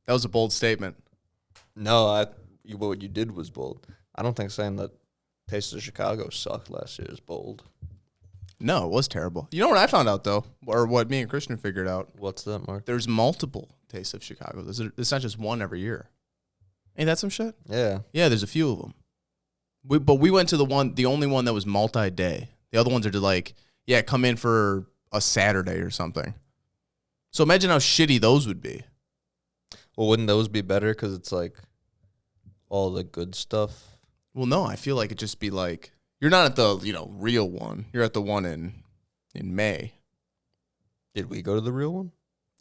That was a bold statement. No, what you did was bold. I don't think saying that Taste of Chicago sucked last year is bold. No, it was terrible. You know what I found out, though? Or what me and Christian figured out? What's that, Mark? There's multiple Taste of Chicago. There's not just one every year. Ain't that some shit? Yeah. Yeah, there's a few of them. But we went to the only one that was multi-day. The other ones are like, yeah, come in for a Saturday or something. So imagine how shitty those would be. Well, wouldn't those be better because it's like all the good stuff? Well, no, I feel like it'd just be like, you're not at the, real one. You're at the one in May. Did we go to the real one?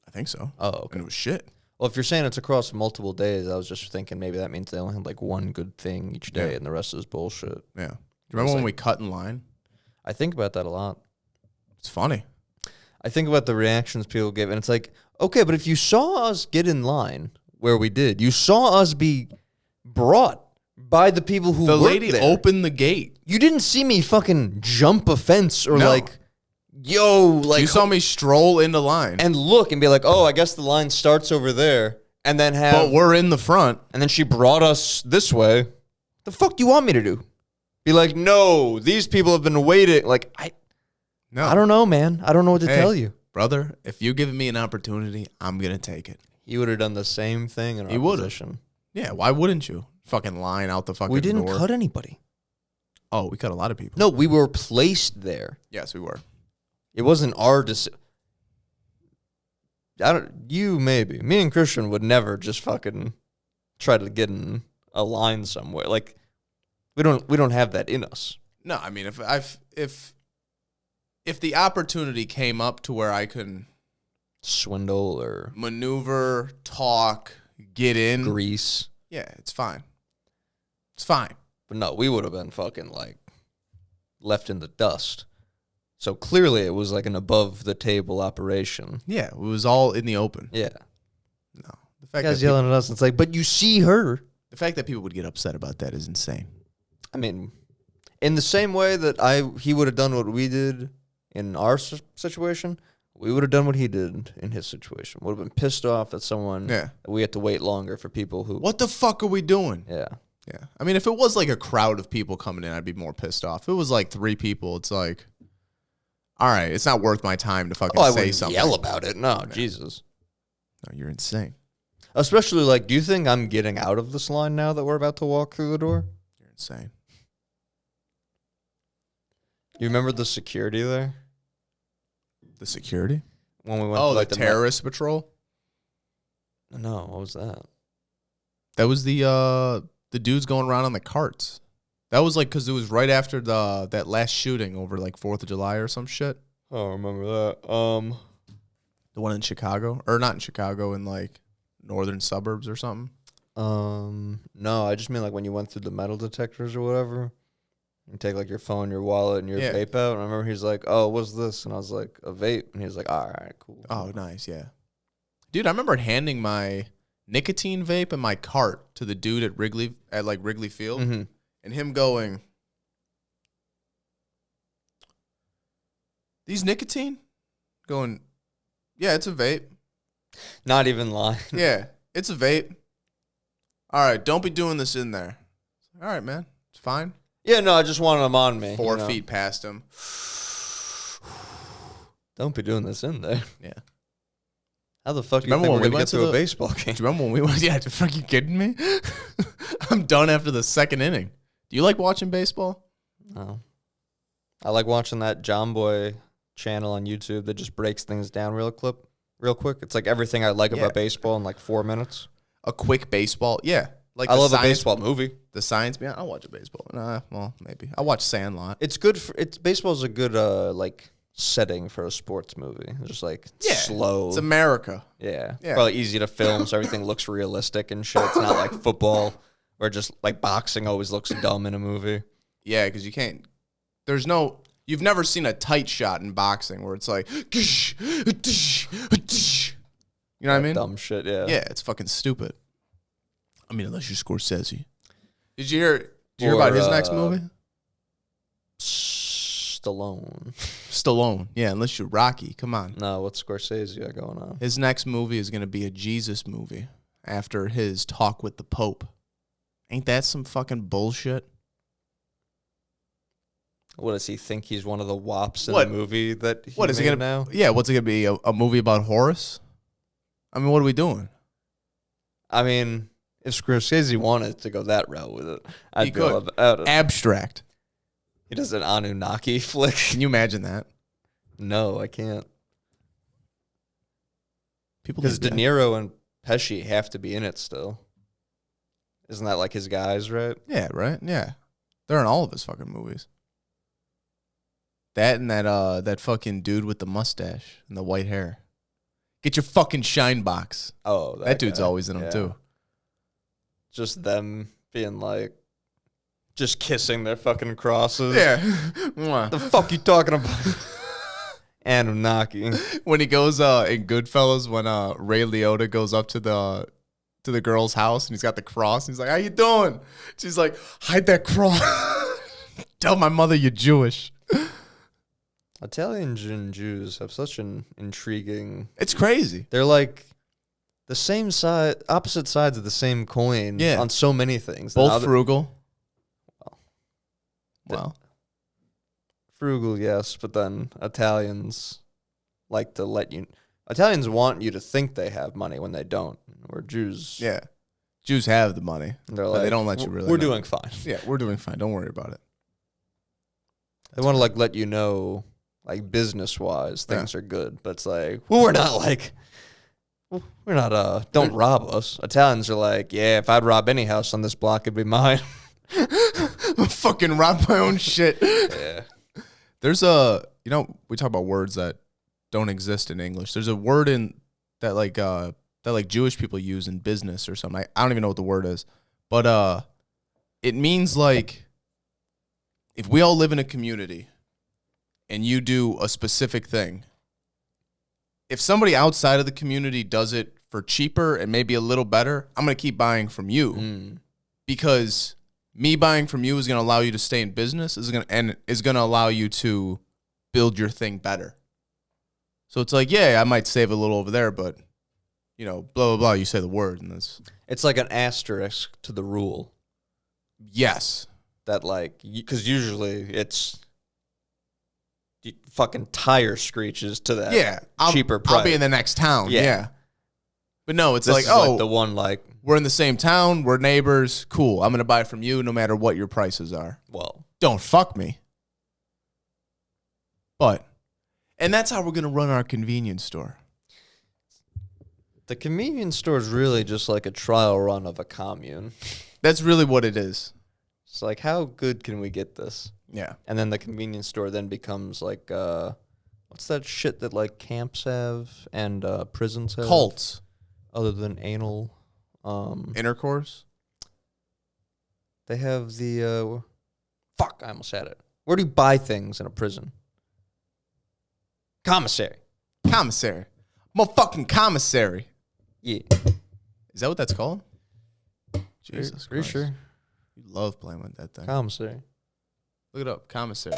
I think so. Oh, okay. And it was shit. Well, if you're saying it's across multiple days, I was just thinking maybe that means they only had like one good thing each day and the rest is bullshit. Yeah. Do you remember when we cut in line? I think about that a lot. It's funny. I think about the reactions people give, and it's like, okay, but if you saw us get in line where we did, you saw us be brought by the people who The worked lady there. opened the gate. You didn't see me fucking jump a fence or No. you saw me stroll into line. and look and be like, oh, I guess the line starts over there, and then But we're in the front. and then she brought us this way. The fuck do you want me to do? Be like, no, these people have been waiting. Like, I don't know, man. I don't know what to tell you. Brother, if you're giving me an opportunity, I'm going to take it. He would have done the same thing in our position. Yeah, why wouldn't you? Fucking line out the fucking door. We didn't cut anybody. Oh, we cut a lot of people. No, we were placed there. Yes, we were. It wasn't our decision. You maybe. Me and Christian would never just fucking try to get in a line somewhere. Like, we don't have that in us. No, I mean, if the opportunity came up to where I can Swindle or maneuver, talk, get in, grease. yeah, it's fine. It's fine. But no, we would have been fucking like left in the dust. So clearly it was like an above the table operation. Yeah, it was all in the open. Yeah. No, the The fact guy's that yelling at us. It's like, but you see her. the fact that people would get upset about that is insane. I mean, in the same way that he would have done what we did in our situation, we would have done what he did in his situation. Would have been pissed off at someone. Yeah. That we had to wait longer for people who. What the fuck are we doing? Yeah. Yeah. I mean, if it was like a crowd of people coming in, I'd be more pissed off. If it was like 3 people, it's like, all right, it's not worth my time to fucking I say wouldn't something. yell about it. No, Jesus. No, you're insane. Especially like, do you think I'm getting out of this line now that we're about to walk through the door? You're insane. You remember the security there The security? when we went? Oh, to, like, the terrorist patrol? No, what was that? That was the dudes going around on the carts. That was like because it was right after that last shooting over like 4th of July or some shit. Oh, I remember that. The one in Chicago, or not in Chicago, in like northern suburbs or something. No, I just mean like when you went through the metal detectors or whatever. You take like your phone, your wallet, and your vape out. And I remember he's like, "Oh, what's this?" And I was like, "A vape." And he was like, "All right, cool." Oh, nice, yeah. Dude, I remember handing my nicotine vape and my cart to the dude at Wrigley Field, and him going, "These nicotine?" Going, "Yeah, it's a vape." Not even lying. Yeah, it's a vape. All right, don't be doing this in there. All right, man, it's fine. Yeah, no, I just wanted them on me. 4 feet past him. Don't be doing this in there. Yeah. How the fuck do you Remember think when we're we going went to to get to a the- baseball game? Do you remember when we went? Yeah, are you kidding me? I'm done after the 2nd inning. Do you like watching baseball? No. I like watching that John Boy channel on YouTube that just breaks things down real quick. It's like everything I like about baseball in like 4 minutes. A quick baseball? Yeah. Like I love a baseball movie. The science behind. I'll watch a baseball. Well, maybe. I watch Sandlot. It's good for baseball's a good like setting for a sports movie. It's just like slow. It's America. Yeah. Yeah. Probably easy to film so everything looks realistic and shit. It's not like football where just like boxing always looks dumb in a movie. Yeah, because you can't. You've never seen a tight shot in boxing where it's like, you know what I mean? Dumb shit, yeah. Yeah, it's fucking stupid. I mean, unless you're Scorsese. Did you hear about his next movie? Stallone. Yeah, unless you're Rocky. Come on. No, what's Scorsese got going on? His next movie is going to be a Jesus movie. after his talk with the Pope. Ain't that some fucking bullshit? What does he think? He's one of the wops in the movie that he is it gonna now? Yeah, what's it gonna be? A movie about Horace? I mean, what are we doing? I mean, if Scorsese wanted to go that route with it, I'd be all could. about it. Abstract. He does an Anunnaki flick. Can you imagine that? No, I can't. Because De Niro and Pesci have to be in it still. Isn't that like his guys, right? Yeah, right? Yeah. They're in all of his fucking movies. That and that fucking dude with the mustache and the white hair. Get your fucking shine box. Oh, that dude's always in them too. Just them being like, just kissing their fucking crosses. Yeah. The fuck you talking about? Anunnaki. When he goes in Goodfellas, when Ray Liotta goes up to the girl's house and he's got the cross and he's like, "How you doing?" She's like, "Hide that cross." Tell my mother you're Jewish. Italians and Jews have such an intriguing... It's crazy. They're like the same side, opposite sides of the same coin on so many things. Both frugal. Well. Frugal, yes, but then Italians like to let you... Italians want you to think they have money when they don't. Or Jews... Yeah. Jews have the money. They're like, they don't let you really We're know. doing fine. Yeah, we're doing fine. Don't worry about it. They want to like let you know... Like business-wise, things are good, but it's like, well, we're not, don't rob us. Italians are like, yeah, if I'd rob any house on this block, it'd be mine. I'll fucking rob my own shit. Yeah. There's we talk about words that don't exist in English. There's a word that Jewish people use in business or something. I don't even know what the word is, but it means like if we all live in a community and you do a specific thing, if somebody outside of the community does it for cheaper and maybe a little better, I'm going to keep buying from you because me buying from you is going to allow you to stay in business, is going to allow you to build your thing better. So it's like, yeah, I might save a little over there, but, blah, blah, blah, you say the word. And it's like an asterisk to the rule. Yes. That like, because usually it's... fucking tire screeches to that cheaper price. I'll be in the next town. Yeah. But no, it's like, the one like... We're in the same town. We're neighbors. Cool. I'm going to buy from you no matter what your prices are. Well. Don't fuck me. And that's how we're going to run our convenience store. The convenience store is really just like a trial run of a commune. That's really what it is. It's like, how good can we get this? Yeah. And then the convenience store then becomes like, what's that shit that like camps have and prisons have? Cults. Other than anal. Intercourse? They have the, fuck, I almost had it. Where do you buy things in a prison? Commissary. Motherfucking commissary. Yeah. Is that what that's called? Jesus Pretty Christ. sure. You love playing with that thing. Commissary. Look it up. Commissary.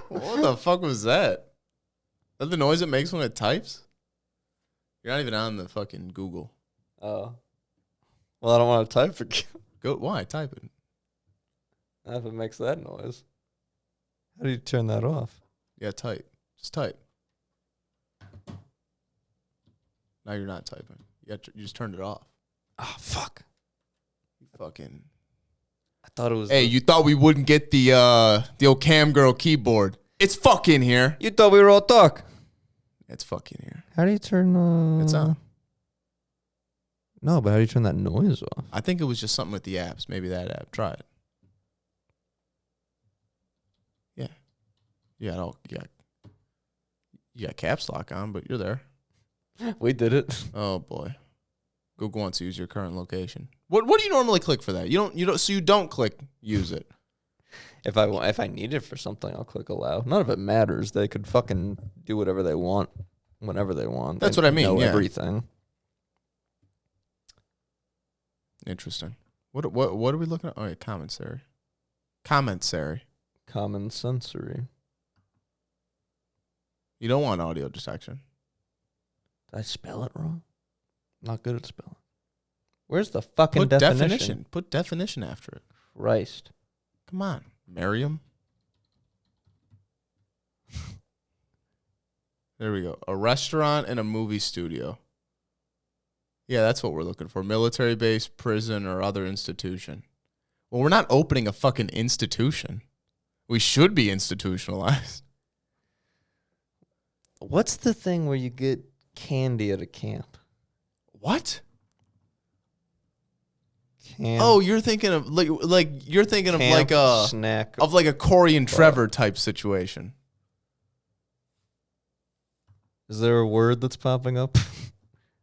What the fuck was that? Is that the noise it makes when it types? You're not even on the fucking Google. Oh. Well, I don't want to type it. Why? Type it. If it makes that noise. How do you turn that off? Yeah, type. Just type. Now you're not typing. You just turned it off. Oh, fuck. You fucking... I thought it was... Hey, you thought we wouldn't get the old cam girl keyboard. It's fucking here. You thought we were all talk. It's fucking here. How do you turn... It's on. No, but how do you turn that noise off? I think it was just something with the apps. Maybe that app. Try it. Yeah. You got caps lock on, but you're there. We did it. Oh boy. Google wants to use your current location. What do you normally click for that? You don't click use it. If I need it for something, I'll click allow. None of it matters. They could fucking do whatever they want, whenever they want. That's what I mean. Know yeah. everything. Interesting. What are we looking at? Oh, yeah, commissary. Commissary. Common sensory. You don't want audio detection. Did I spell it wrong? Not good at spelling. Where's the fucking definition? Put definition after it. Christ. Come on, Merriam. There we go. A restaurant and a movie studio. Yeah, that's what we're looking for. Military base, prison, or other institution. Well, we're not opening a fucking institution. We should be institutionalized. What's the thing where you get candy at a camp? What? Camp. Oh, you're thinking of like you're thinking of like a snack of like a Corey and Trevor type situation. Is there a word that's popping up?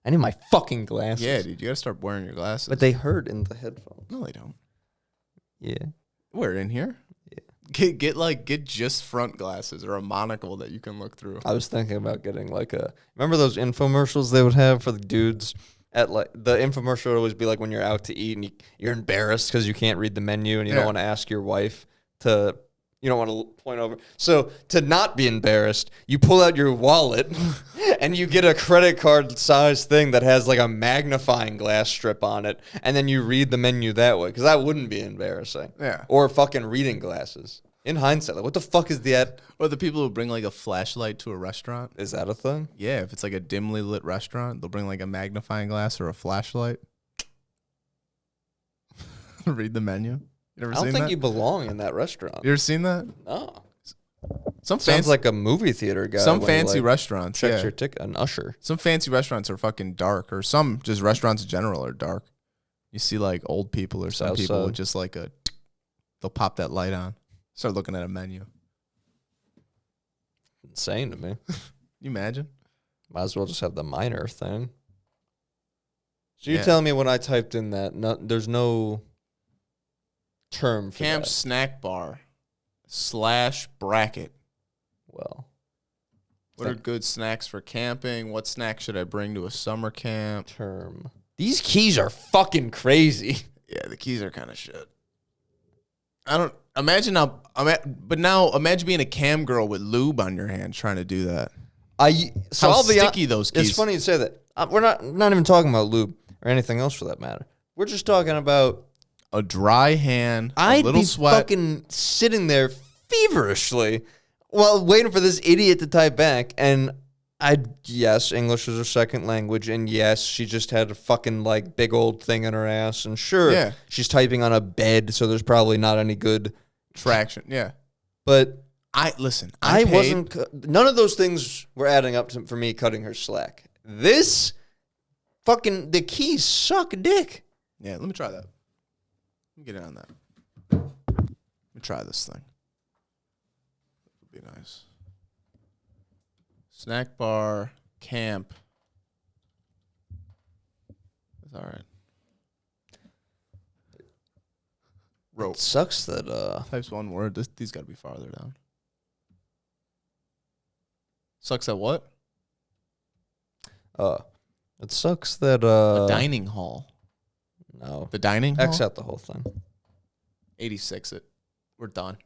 I need my fucking glasses. Yeah, dude, you gotta start wearing your glasses. But they hurt in the headphones. No, they don't. Yeah. We're in here. Yeah. Get just front glasses or a monocle that you can look through. I was thinking about getting like a. Remember those infomercials they would have for the dudes at like the infomercial would always be like when you're out to eat and you're embarrassed because you can't read the menu and you don't want to ask your wife to. You don't want to point over. So to not be embarrassed, you pull out your wallet and you get a credit card size thing that has like a magnifying glass strip on it. And then you read the menu that way because that wouldn't be embarrassing. Yeah. Or fucking reading glasses. In hindsight, like what the fuck is that? Or the people who bring like a flashlight to a restaurant. Is that a thing? Yeah, if it's like a dimly lit restaurant, they'll bring like a magnifying glass or a flashlight. Read the menu. I don't think you belong in that restaurant. You ever seen that? No. Sounds like a movie theater guy. Some fancy restaurants. Checks your ticket. An usher. Some fancy restaurants are fucking dark, or some just restaurants in general are dark. You see like old people or some people with just like they'll pop that light on, start looking at a menu. Insane to me. You imagine? Might as well just have the minor thing. So you're telling me when I typed in that, there's no term for camp that. Snack bar / bracket. Well, what are good snacks for camping? What snack should I bring to a summer camp? Term. These keys are fucking crazy. Yeah, the keys are kind of shit. I don't imagine now. But now imagine being a cam girl with lube on your hand trying to do that. How sticky those keys. It's funny you say that. We're not even talking about lube or anything else for that matter. We're just talking about a dry hand, I'd little be sweat. Fucking sitting there feverishly while waiting for this idiot to type back. And yes, English is her second language. And yes, she just had a fucking like big old thing in her ass. And sure, she's typing on a bed, so there's probably not any good traction. Yeah. But none of those things were adding up for me cutting her slack. The keys suck dick. Yeah, let me try that. Let me get in on that. Let me try this thing. That would be nice. Snack bar, camp. That's all right. Rope. It sucks that types one word. These got to be farther down. Sucks at what? It sucks that a dining hall. No. The dining hall? X out the whole thing. 86 it. We're done.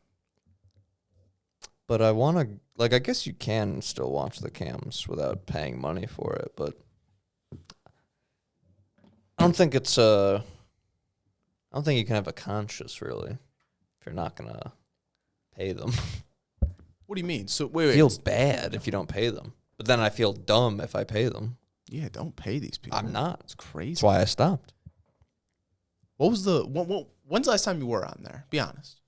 But I want to, I guess you can still watch the cams without paying money for it, but I don't think it's I don't think you can have a conscience, really, if you're not going to pay them. What do you mean? So wait. I feel bad if you don't pay them, but then I feel dumb if I pay them. Yeah, don't pay these people. I'm not. It's crazy. That's why I stopped. What was when's the last time you were on there? Be honest.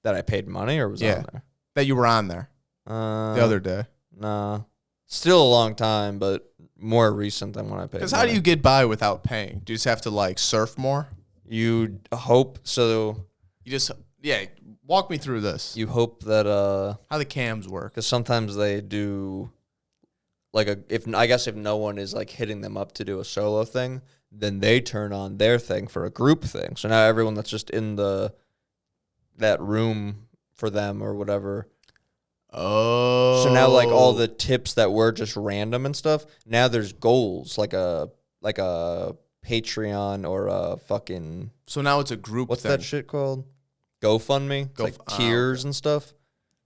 That I paid money or was on there? That you were on there the other day. Nah. Still a long time, but more recent than when I paid. Because how do you get by without paying? Do you just have to surf more? You hope so. You just walk me through this. You hope that how the cams work. Because sometimes they do if no one is hitting them up to do a solo thing, then they turn on their thing for a group thing. So now everyone that's just in that room for them or whatever. Oh. So now all the tips that were just random and stuff, now there's goals like a Patreon or a fucking. So now it's a group. What's thing. that shit called? GoFundMe. Tiers and stuff.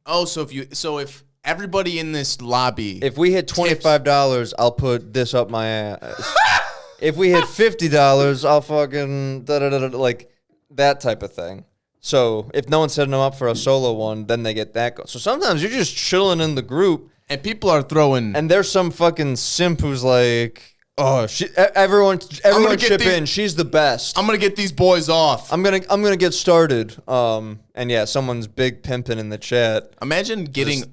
Oh, so if everybody in this lobby, if we hit $25, I'll put this up my ass. if we hit $50, I'll fucking like that type of thing. So if no one's setting them up for a solo one, then they get that. So sometimes you're just chilling in the group, and people are throwing. and there's some fucking simp who's like, "Oh, everyone chip in. She's the best. I'm gonna get these boys off. I'm gonna get started." And yeah, someone's big pimping in the chat. Imagine getting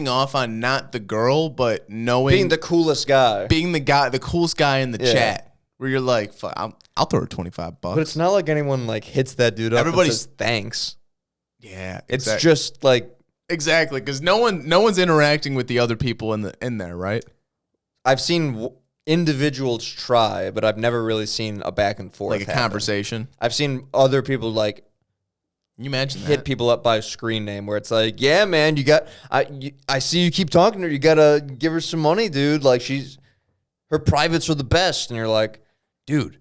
off on not the girl, but knowing Being the coolest guy. being the guy, the coolest guy in the chat, where you're like, "Fuck, I'll throw her $25." But it's not like anyone like hits that dude up. Everybody's- and says thanks. Yeah, It's exactly. just like Exactly, because no one's interacting with the other people in there, right? I've seen individuals try, but I've never really seen a back and forth, Like a happen. conversation. I've seen other people like Can you imagine hit that? people up by screen name, where it's like, yeah, man, I see you keep talking to her. You gotta give her some money, dude. Like her privates are the best, and you're like, dude,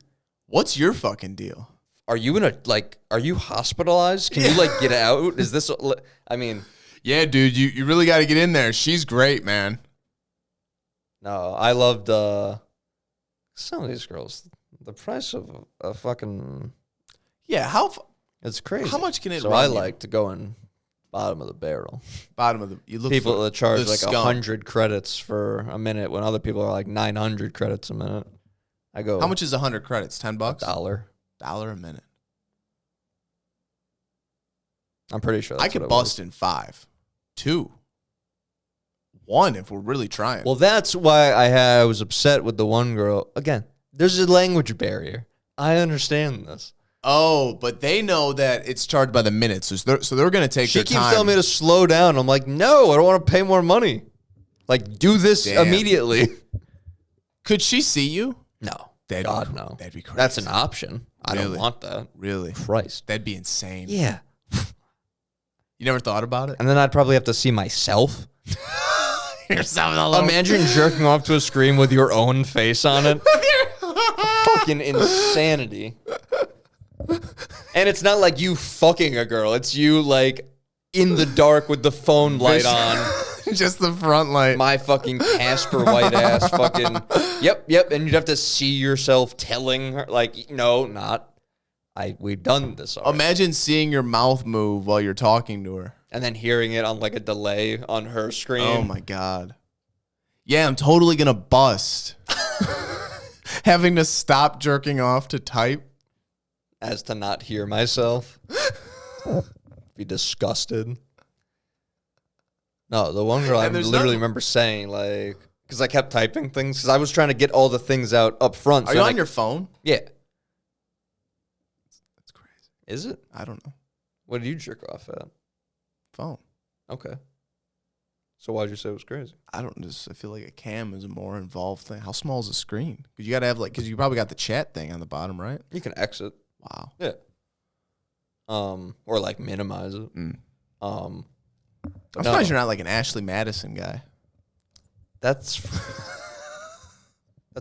What's your fucking deal? are you hospitalized? Can you like get out? Is this? I mean. Yeah, dude, you really got to get in there. She's great, man. No, I loved some of these girls. The price of a fucking Yeah, it's crazy. how much can it So run I you? like to go in bottom of the barrel. Bottom of the you look People for that charge the like scum. 100 credits for a minute when other people are like 900 credits a minute. I go, How much is 100 credits? $10? $1? $1 a minute. I'm pretty sure that's I could what it was. bust in 5, 2, 1 if we're really trying. Well, that's why I was upset with the one girl. Again, there's a language barrier. I understand this. oh, but they know that it's charged by the minute, so they're going to take She their keeps time. telling me to slow down. I'm like, no, I don't want to pay more money. Like, do this Damn. immediately. Could she see you? No. That'd God, be, no. That'd be crazy. That's an option. I don't Really? want that. Really? Christ. That'd be insane. Yeah. You never thought about it? And then I'd probably have to see myself. Yourself alone. Imagine jerking off to a screen with your own face on it. Fucking insanity. And it's not like you fucking a girl. It's you like in the dark with the phone light on. Just the front light. My fucking Casper white ass fucking yep. And you'd have to see yourself telling her like, no, not. We've done this already. Imagine seeing your mouth move while you're talking to her. And then hearing it on like a delay on her screen. Oh my God. Yeah, I'm totally going to bust. Having to stop jerking off to type. As to not hear myself. Be disgusted. No, the one girl I And there's literally nothing- remember saying like, because I kept typing things because I was trying to get all the things out up front. Are you on your phone? Yeah. That's crazy. Is it? I don't know. What did you jerk off at? Phone. Okay. So why'd you say it was crazy? I feel like a cam is a more involved thing. How small is the screen? Because you got to have because you probably got the chat thing on the bottom, right? You can exit. Wow. Yeah. Or like minimize it. Mm. But I'm no, surprised you're not like an Ashley Madison guy. that's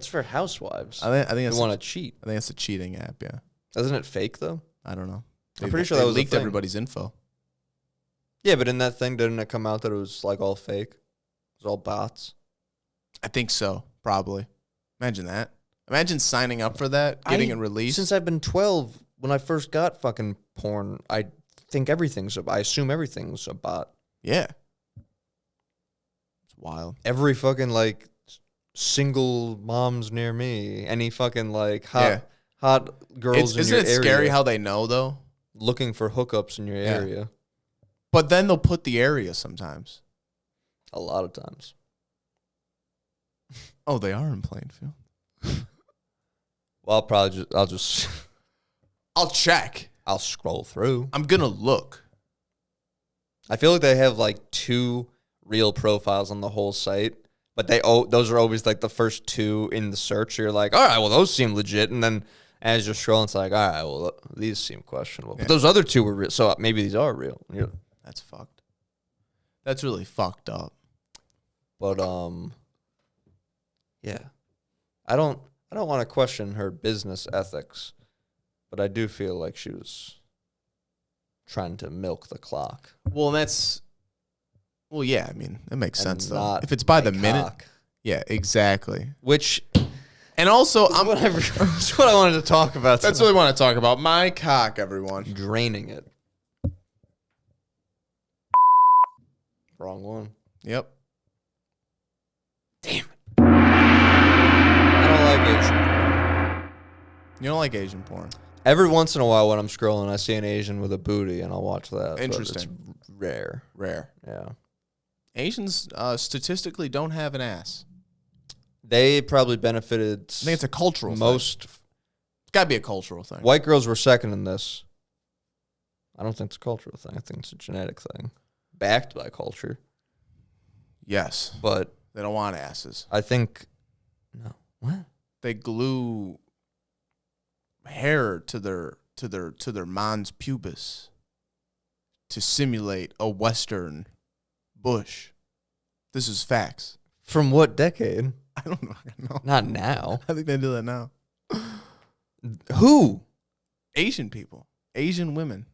for housewives. I think You that's want to cheat. I think that's a cheating app. Yeah. Isn't it fake though? I don't know. I'm pretty sure that was a leaked thing. everybody's info. Yeah, but in that thing, didn't it come out that it was like all fake? It was all bots. I think so. Probably. Imagine that. Imagine signing up for that, getting it released. Since I've been 12, when I first got fucking porn, I assume everything's a bot. Yeah. It's wild. Every fucking like single moms near me, any fucking like hot girls in Isn't your it area scary how they know though? looking for hookups in your area But then they'll put the area sometimes. a lot of times. Oh, they are in Plainfield. Well, I'll check. I'll scroll through. I'm gonna look. I feel like they have like 2 real profiles on the whole site, but those are always like the first 2 in the search. You're like, all right, well, those seem legit. And then as you're scrolling, it's like, all right, well, these seem questionable. Yeah. But those other 2 were real, so maybe these are real. Yeah. That's fucked. That's really fucked up. But yeah, I don't want to question her business ethics, but I do feel like she was trying to milk the clock. Well, yeah. I mean, that makes And sense though. not If it's by the my minute, cock. yeah, exactly. Which And also, That's what I wanted to talk about. That's what I want to talk about. My cock, everyone. Draining it. Wrong one. Yep. Damn it. I don't like Asian porn. You don't like Asian porn. Every once in a while when I'm scrolling, I see an Asian with a booty, and I'll watch that. Interesting. But it's rare. Rare. Yeah. Asians statistically don't have an ass. They probably benefited. I think it's a cultural thing. It's got to be a cultural thing. White girls were second in this. I don't think it's a cultural thing. I think it's a genetic thing. Backed by culture. Yes. But they don't want asses. I think... No. What? They glue hair to their mons pubis to simulate a Western bush. This is facts. From what decade? I don't know. Not now. I think they do that now. Who? Asian people. Asian women.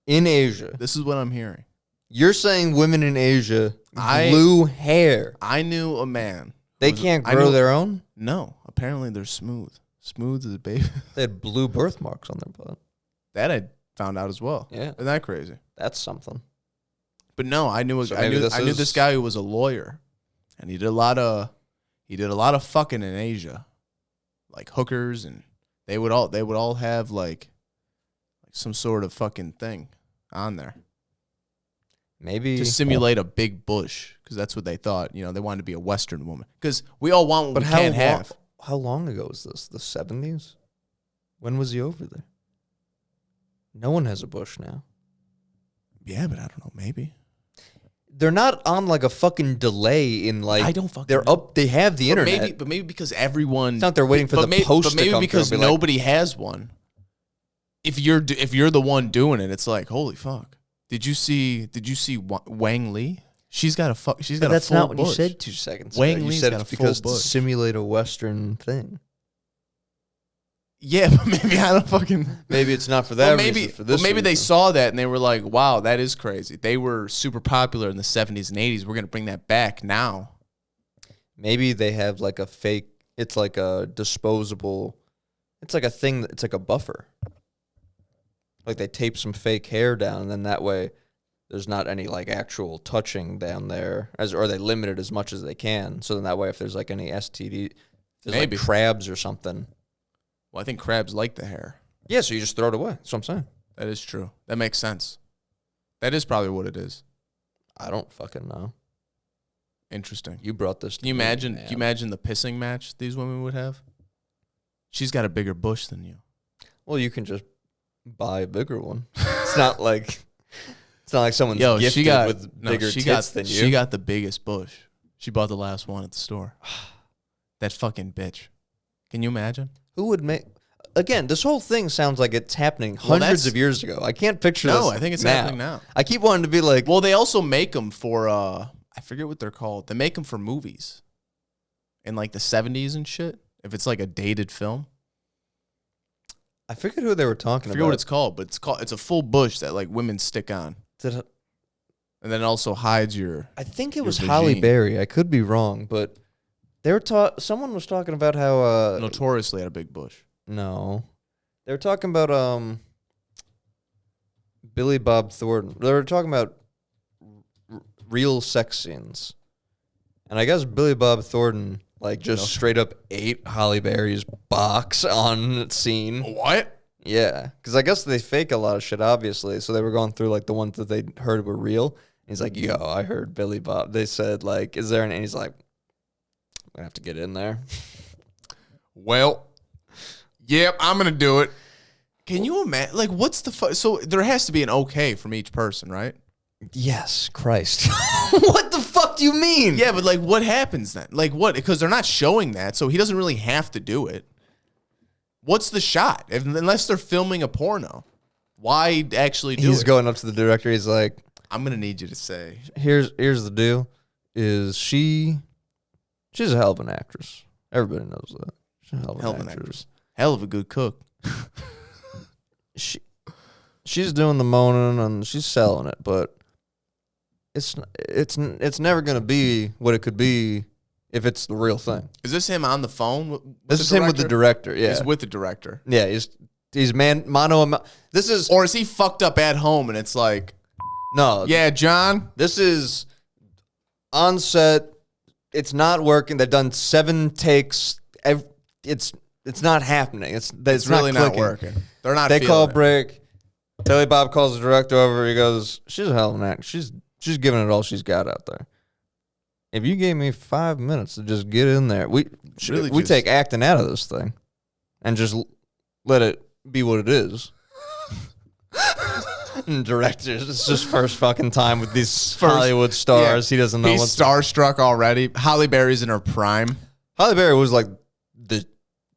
In Asia. This is what I'm hearing. You're saying women in Asia glue hair. I knew a man. They can't grow their own? No. Apparently they're smooth. Smooth as a baby. They had blue birthmarks on their butt. That I found out as well. Yeah. Isn't that crazy? That's something. But no, I knew this guy who was a lawyer, and he did a lot of fucking in Asia, like hookers, and they would all have like some sort of fucking thing on there. Maybe to simulate a big bush, because that's what they thought. You know, they wanted to be a Western woman, because we all want what we can't have. How long ago was this? The 70s? When was he over there? No one has a bush now. Yeah, but I don't know. Maybe they're not on like a fucking delay in like. I don't fucking. They're know. Up. They have the internet. But maybe because everyone. It's not they're waiting for the post. But maybe because nobody has one. If you're the one doing it, it's like holy fuck. Did you see Wang Li? She's got a She's got. That's a full not what bush. you said 2 seconds ago. Wang You Li's said got it's a full because bush. to simulate a Western thing. Yeah, but maybe I don't fucking. Maybe it's not for that. Maybe reason, for this. Maybe reason. they saw that and they were like, "Wow, that is crazy." They were super popular in the 70s and 80s. We're gonna bring that back now. Maybe they have like a fake. It's like a disposable. It's like a thing. It's like a buffer. Like they tape some fake hair down, and then that way, there's not any like actual touching down there, or they limit it as much as they can. So then that way, if there's like any STD, there's Maybe. like crabs or something. Well, I think crabs like the hair. Yeah, so you just throw it away. That's what I'm saying. That is true. That makes sense. That is probably what it is. I don't fucking know. Interesting. You brought this. Can you imagine? Can you imagine the pissing match these women would have? She's got a bigger bush than you. Well, you can just buy a bigger one. It's not like someone's gifted with bigger tits than you. She got the biggest bush. She bought the last one at the store. That fucking bitch. Can you imagine? Who would make? Again, this whole thing sounds like it's happening hundreds of years ago. I can't picture this. No, I think it's happening now. I keep wanting to be like. Well, they also make them for, I forget what they're called. They make them for movies in like the 70s and shit. If it's like a dated film. I forget who they were talking about. I forget what it's called, but it's a full bush that like women stick on. And then it also hides your. I think it was Halle Berry. I could be wrong, but they were someone was talking about how notoriously had a big bush. No. They were talking about Billy Bob Thornton. They were talking about real sex scenes. And I guess Billy Bob Thornton like just straight up ate Halle Berry's box on scene. What? Yeah, because I guess they fake a lot of shit, obviously. So they were going through like the ones that they heard were real. And he's like, "Yo, I heard Billy Bob." They said like, "Is there?" And he's like, "I'm gonna have to get in there." Well, yep, I'm gonna do it. Can you imagine? Like, what's the so there has to be an okay from each person, right? Yes, Christ. What the fuck do you mean? Yeah, but like, what happens then? Like, what? Because they're not showing that, so he doesn't really have to do it. What's the shot? Unless they're filming a porno, why actually do it? He's going up to the director. He's like, "I'm gonna need you to say, here's the deal: is she's a hell of an actress. Everybody knows that. She's a hell of an actress. Hell of a good cook. She's doing the moaning and she's selling it, but it's never gonna be what it could be if it's the real thing. Is this him on the phone? This is him with the director. Yeah, he's with the director. Yeah, he's mono. This is, or is he fucked up at home and it's like, no, yeah, John. This is on set. It's not working. They've done 7 takes. It's not happening. It's really not not working. They're not. They call break. Billy Bob calls the director over. He goes, "She's a hell of an actor. She's giving it all she's got out there. If you gave me 5 minutes to just get in there, we take acting out of this thing, and just let it be what it is." And directors, it's his first fucking time with these Hollywood stars. Yeah. He doesn't know. He's starstruck already. Halle Berry's in her prime. Halle Berry was like the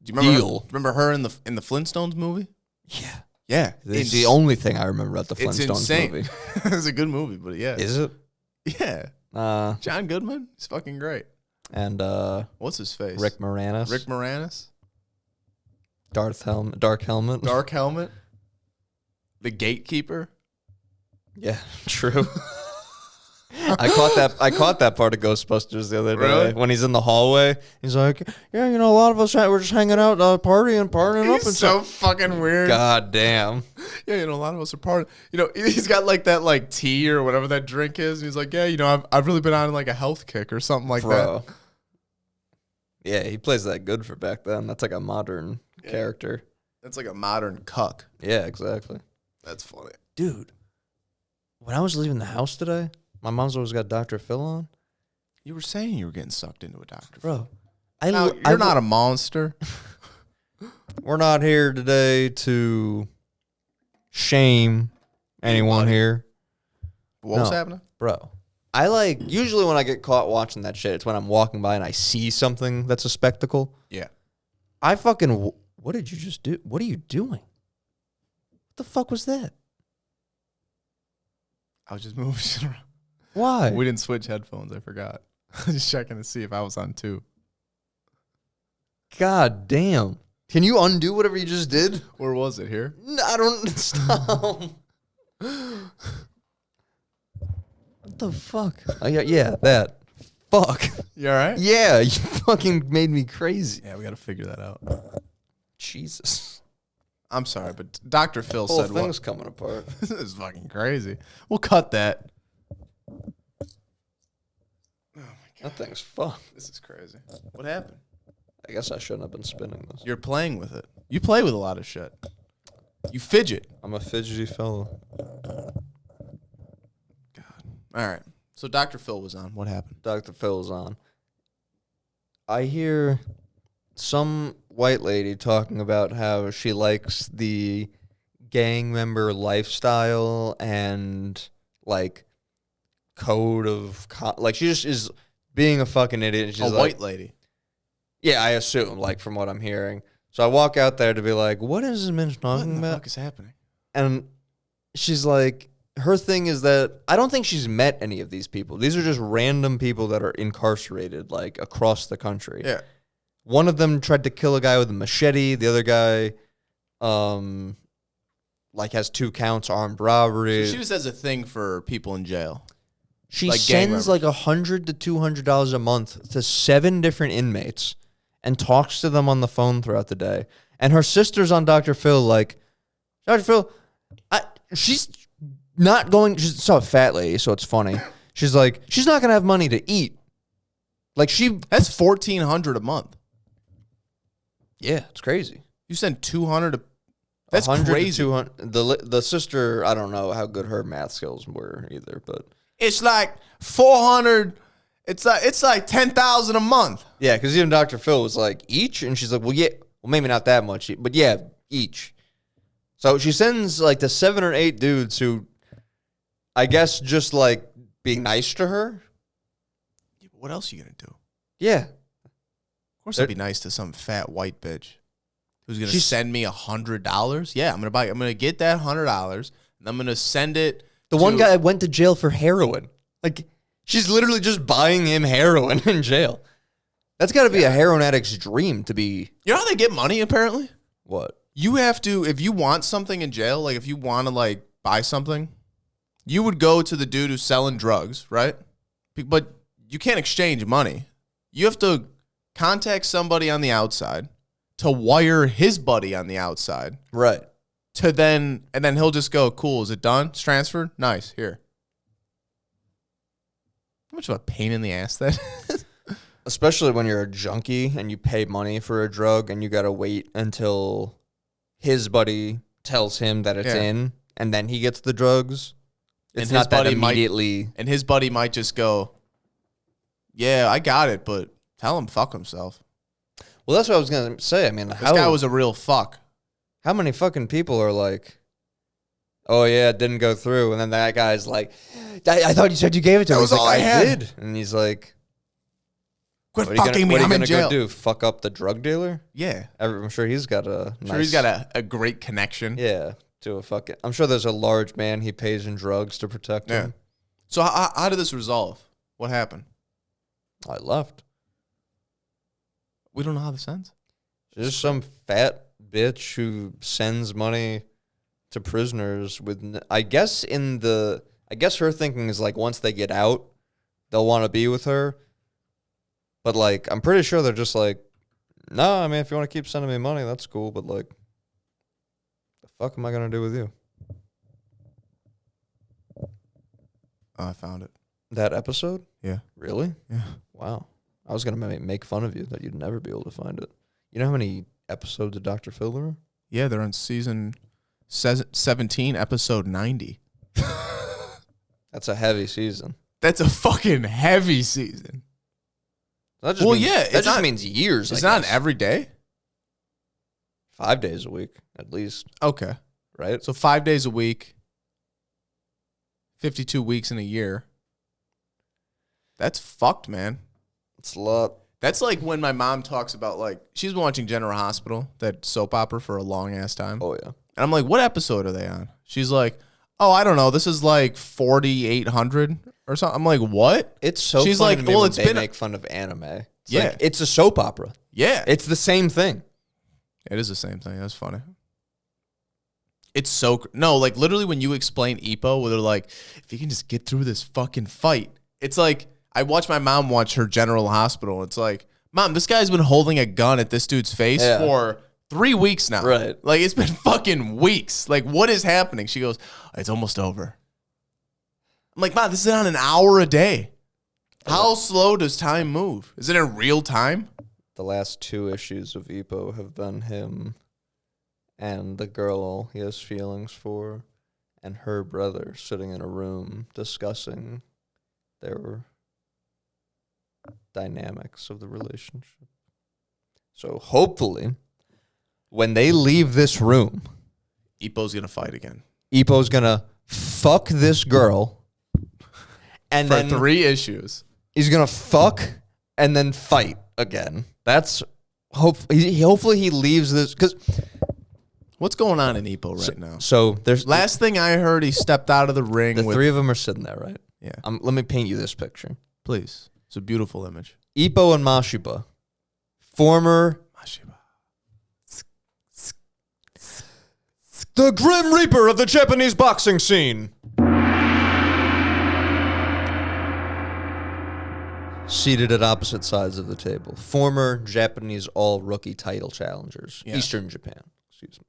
deal. Remember her in the Flintstones movie? Yeah. Yeah. It's the only thing I remember about the Flintstones movie. It's a good movie, but yeah. Is it? Yeah. John Goodman, he's fucking great. And what's his face? Rick Moranis. Dark Helmet. The Gatekeeper. Yeah, true. I caught that part of Ghostbusters the other day when he's in the hallway. He's like, "Yeah, a lot of us we're just hanging out, partying up." He's and so fucking weird. God damn. Yeah, a lot of us are partying. He's got like that tea or whatever that drink is. And he's like, "Yeah, I've really been on like a health kick or something like that." Yeah, he plays that good for back then. That's like a modern character. That's like a modern cuck. Yeah, exactly. That's funny, dude. When I was leaving the house today, my mom's always got Dr. Phil on. You were saying you were getting sucked into a Dr. Phil. Bro, you're not a monster. We're not here today to shame anyone here. What was happening? Bro, usually when I get caught watching that shit, it's when I'm walking by and I see something that's a spectacle. Yeah. What did you just do? What are you doing? What the fuck was that? I was just moving shit around. Why? We didn't switch headphones. I forgot. I was just checking to see if I was on 2. God damn. Can you undo whatever you just did? Where was it? Here? No, I don't. Stop. What the fuck? Oh, yeah, that. Fuck. You all right? Yeah, you fucking made me crazy. Yeah, we got to figure that out. Jesus. I'm sorry, but Dr. Phil said what? The whole thing's coming apart. This is fucking crazy. We'll cut that. Oh my God. That thing's fucked. This is crazy. What happened? I guess I shouldn't have been spinning this. You're playing with it. You play with a lot of shit. You fidget. I'm a fidgety fellow. God. All right. So Dr. Phil was on. What happened? Dr. Phil was on. I hear some white lady talking about how she likes the gang member lifestyle and like code of she just is being a fucking idiot. She's a white lady. Yeah, I assume, from what I'm hearing. So I walk out there to be like, what is this bitch talking about? What the fuck is happening? And she's like, her thing is that I don't think she's met any of these people. These are just random people that are incarcerated across the country. Yeah. One of them tried to kill a guy with a machete. The other guy, has 2 counts, armed robbery. She just has a thing for people in jail. She sends $100 to $200 a month to 7 different inmates and talks to them on the phone throughout the day. And her sister's on Dr. Phil, Dr. Phil, she's not going. She's a fat lady, so it's funny. She's like, she's not gonna have money to eat. That's $1,400 a month. Yeah, it's crazy. You send 200 to. That's crazy. 200. The sister, I don't know how good her math skills were either, but it's like 400. It's like 10,000 a month. Yeah, because even Dr. Phil was like each, and she's like, well, maybe not that much, but yeah, each. So she sends to 7 or 8 dudes who, I guess, just being nice to her. Yeah, but what else are you gonna do? Yeah. Of course, I'd be nice to some fat white bitch who's gonna send me $100. Yeah, I'm gonna get that $100, and I'm gonna send it. The one guy went to jail for heroin. She's literally just buying him heroin in jail. That's got to be a heroin addict's dream to be. You know how they get money? Apparently, what? You have to, if you want something in jail, if you want to buy something, you would go to the dude who's selling drugs, right? But you can't exchange money. You have to contact somebody on the outside to wire his buddy on the outside. Right. And then he'll just go, cool, is it done? It's transferred? Nice, here. How much of a pain in the ass that is? Especially when you're a junkie and you pay money for a drug and you got to wait until his buddy tells him that it's in and then he gets the drugs. It's not that immediately. And his buddy might just go, yeah, I got it, but tell him fuck himself. Well, that's what I was going to say. I mean, this guy was a real fuck. How many fucking people are like, oh, yeah, it didn't go through. And then that guy's like, I thought you said you gave it to him. That was all I had. Did. And he's like, quit fucking me. I'm in jail. What are you going to go do? Fuck up the drug dealer? Yeah. I'm sure he's got a great connection. Yeah. To a fucking. I'm sure there's a large man he pays in drugs to protect him. So how did this resolve? What happened? I left. We don't know how this ends. There's some fat bitch who sends money to prisoners with. I guess her thinking is like once they get out, they'll want to be with her. But like, I'm pretty sure they're just like, no. I mean, if you want to keep sending me money, that's cool. But like, the fuck am I gonna do with you? Oh, I found it. That episode? Yeah. Really? Yeah. Wow. I was gonna make fun of you that you'd never be able to find it. You know how many episodes of Dr. Phil there are? Yeah, they're on season 17, episode 90. That's a heavy season. That's a fucking heavy season. That just means years. It's not every day? 5 days a week, at least. Okay. Right? So 5 days a week, 52 weeks in a year. That's fucked, man. It's a lot. That's like when my mom talks about, like, she's been watching General Hospital, that soap opera, for a long-ass time. Oh, yeah. And I'm like, what episode are they on? She's like, oh, I don't know. This is like 4,800 or something. I'm like, what? It's so She's funny like, to me well, when it's they been make fun of anime. It's Yeah. like, it's a soap opera. Yeah. It's the same thing. It is the same thing. That's funny. It's so... No, like, literally when you explain EPO, where they're like, if you can just get through this fucking fight. It's like, I watch my mom watch her General Hospital. It's like, Mom, this guy's been holding a gun at this dude's face for 3 weeks now. Right. Like, it's been fucking weeks. Like, what is happening? She goes, it's almost over. I'm like, Mom, this is on an hour a day. How slow does time move? Is it in real time? The last 2 issues of EPO have been him and the girl he has feelings for and her brother sitting in a room discussing their dynamics of the relationship. So hopefully, when they leave this room, Ippo's going to fight again. Ippo's going to fuck this girl and For then 3 issues. he's going to fuck and then fight again. That's hopefully he leaves this because What's going on in Ippo right now? so there's Last thing I heard, he stepped out of the ring. the with, 3 of them are sitting there, right? Yeah. Let me paint you this picture. Please. It's a beautiful image. Ippo and Mashiba, former the Grim Reaper of the Japanese boxing scene. Seated at opposite sides of the table. Former Japanese all-rookie title challengers. Yeah. Eastern Japan. Excuse me.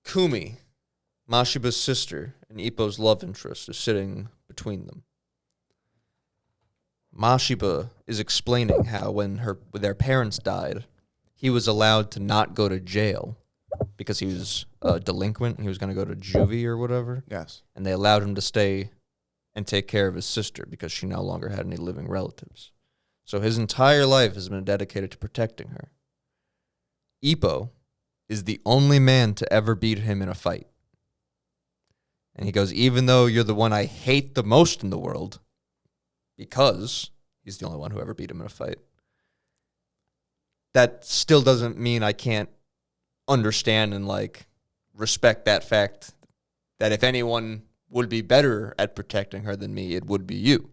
Kumi, Mashiba's sister, and Ippo's love interest is sitting between them. Mashiba is explaining how when their parents died, he was allowed to not go to jail because he was a delinquent and he was going to go to juvie or whatever. Yes. And they allowed him to stay and take care of his sister because she no longer had any living relatives. So his entire life has been dedicated to protecting her. Ippo is the only man to ever beat him in a fight. And he goes, even though you're the one I hate the most in the world, because he's the only one who ever beat him in a fight, that still doesn't mean I can't understand and like respect that fact that if anyone would be better at protecting her than me, it would be you.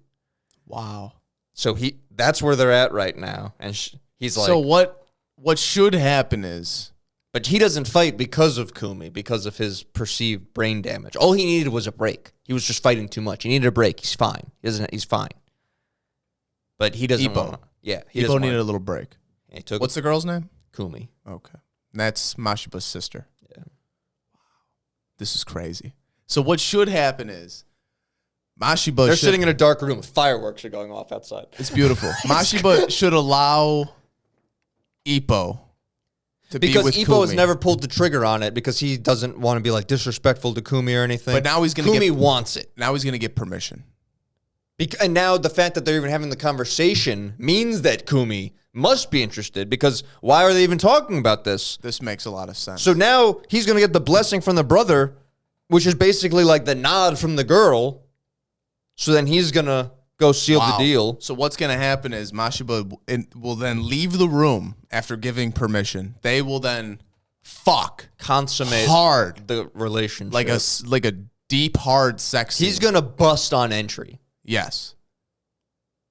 Wow. So that's where they're at right now. And he's like... So what should happen is... But he doesn't fight because of Kumi, because of his perceived brain damage. All he needed was a break. He was just fighting too much. He needed a break. He's fine. He's fine. but he doesn't Ippo. want. Yeah, he Ippo doesn't needed want. a little break. He took What's the girl's name? Kumi. Okay. And that's Mashiba's sister. Yeah. This is crazy. So what should happen is Mashiba They're should, sitting in a dark room. Fireworks are going off outside. it's beautiful. Mashiba should allow Ippo to be Because with Ippo has Kumi. never pulled the trigger on it because he doesn't want to be like disrespectful to Kumi or anything. But now he's going to Kumi get wants it. now he's going to get permission. And now the fact that they're even having the conversation means that Kumi must be interested, because why are they even talking about this? This makes a lot of sense. So now he's going to get the blessing from the brother, which is basically like the nod from the girl. So then he's going to go seal the deal. So what's going to happen is Mashiba will then leave the room after giving permission. They will then fuck Consummate hard, the relationship. like a deep, hard sex scene. He's going to bust on entry. Yes.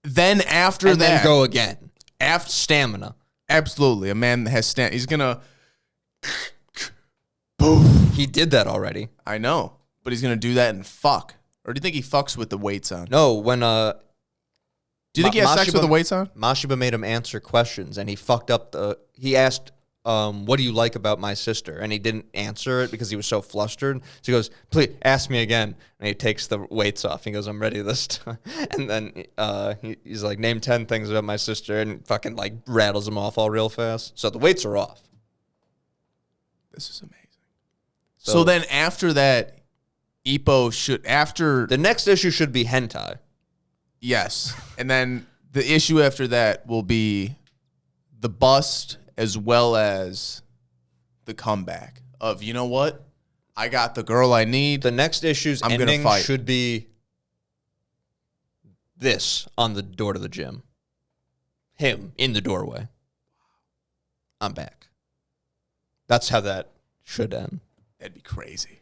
Then after And that, then go again. after Stamina. absolutely, a man that has he's gonna. He did that already. I know, but he's gonna do that and fuck. Or do you think he fucks with the weights on? No, when Do you think he has sex with the weights on? Mashiba made him answer questions, and he fucked up he asked, what do you like about my sister? And he didn't answer it because he was so flustered. So he goes, please, ask me again. And he takes the weights off. He goes, I'm ready this time. And then he's like, name 10 things about my sister, and fucking like rattles them off all real fast. So the weights are off. This is amazing. So then after that, Ippo should, after... The next issue should be hentai. Yes. And then the issue after that will be the bust as well as the comeback of, you know what? I got the girl I need. The next issue's I'm gonna ending fight. should be this on the door to the gym. Him in the doorway. I'm back. That's how that should end. That'd be crazy.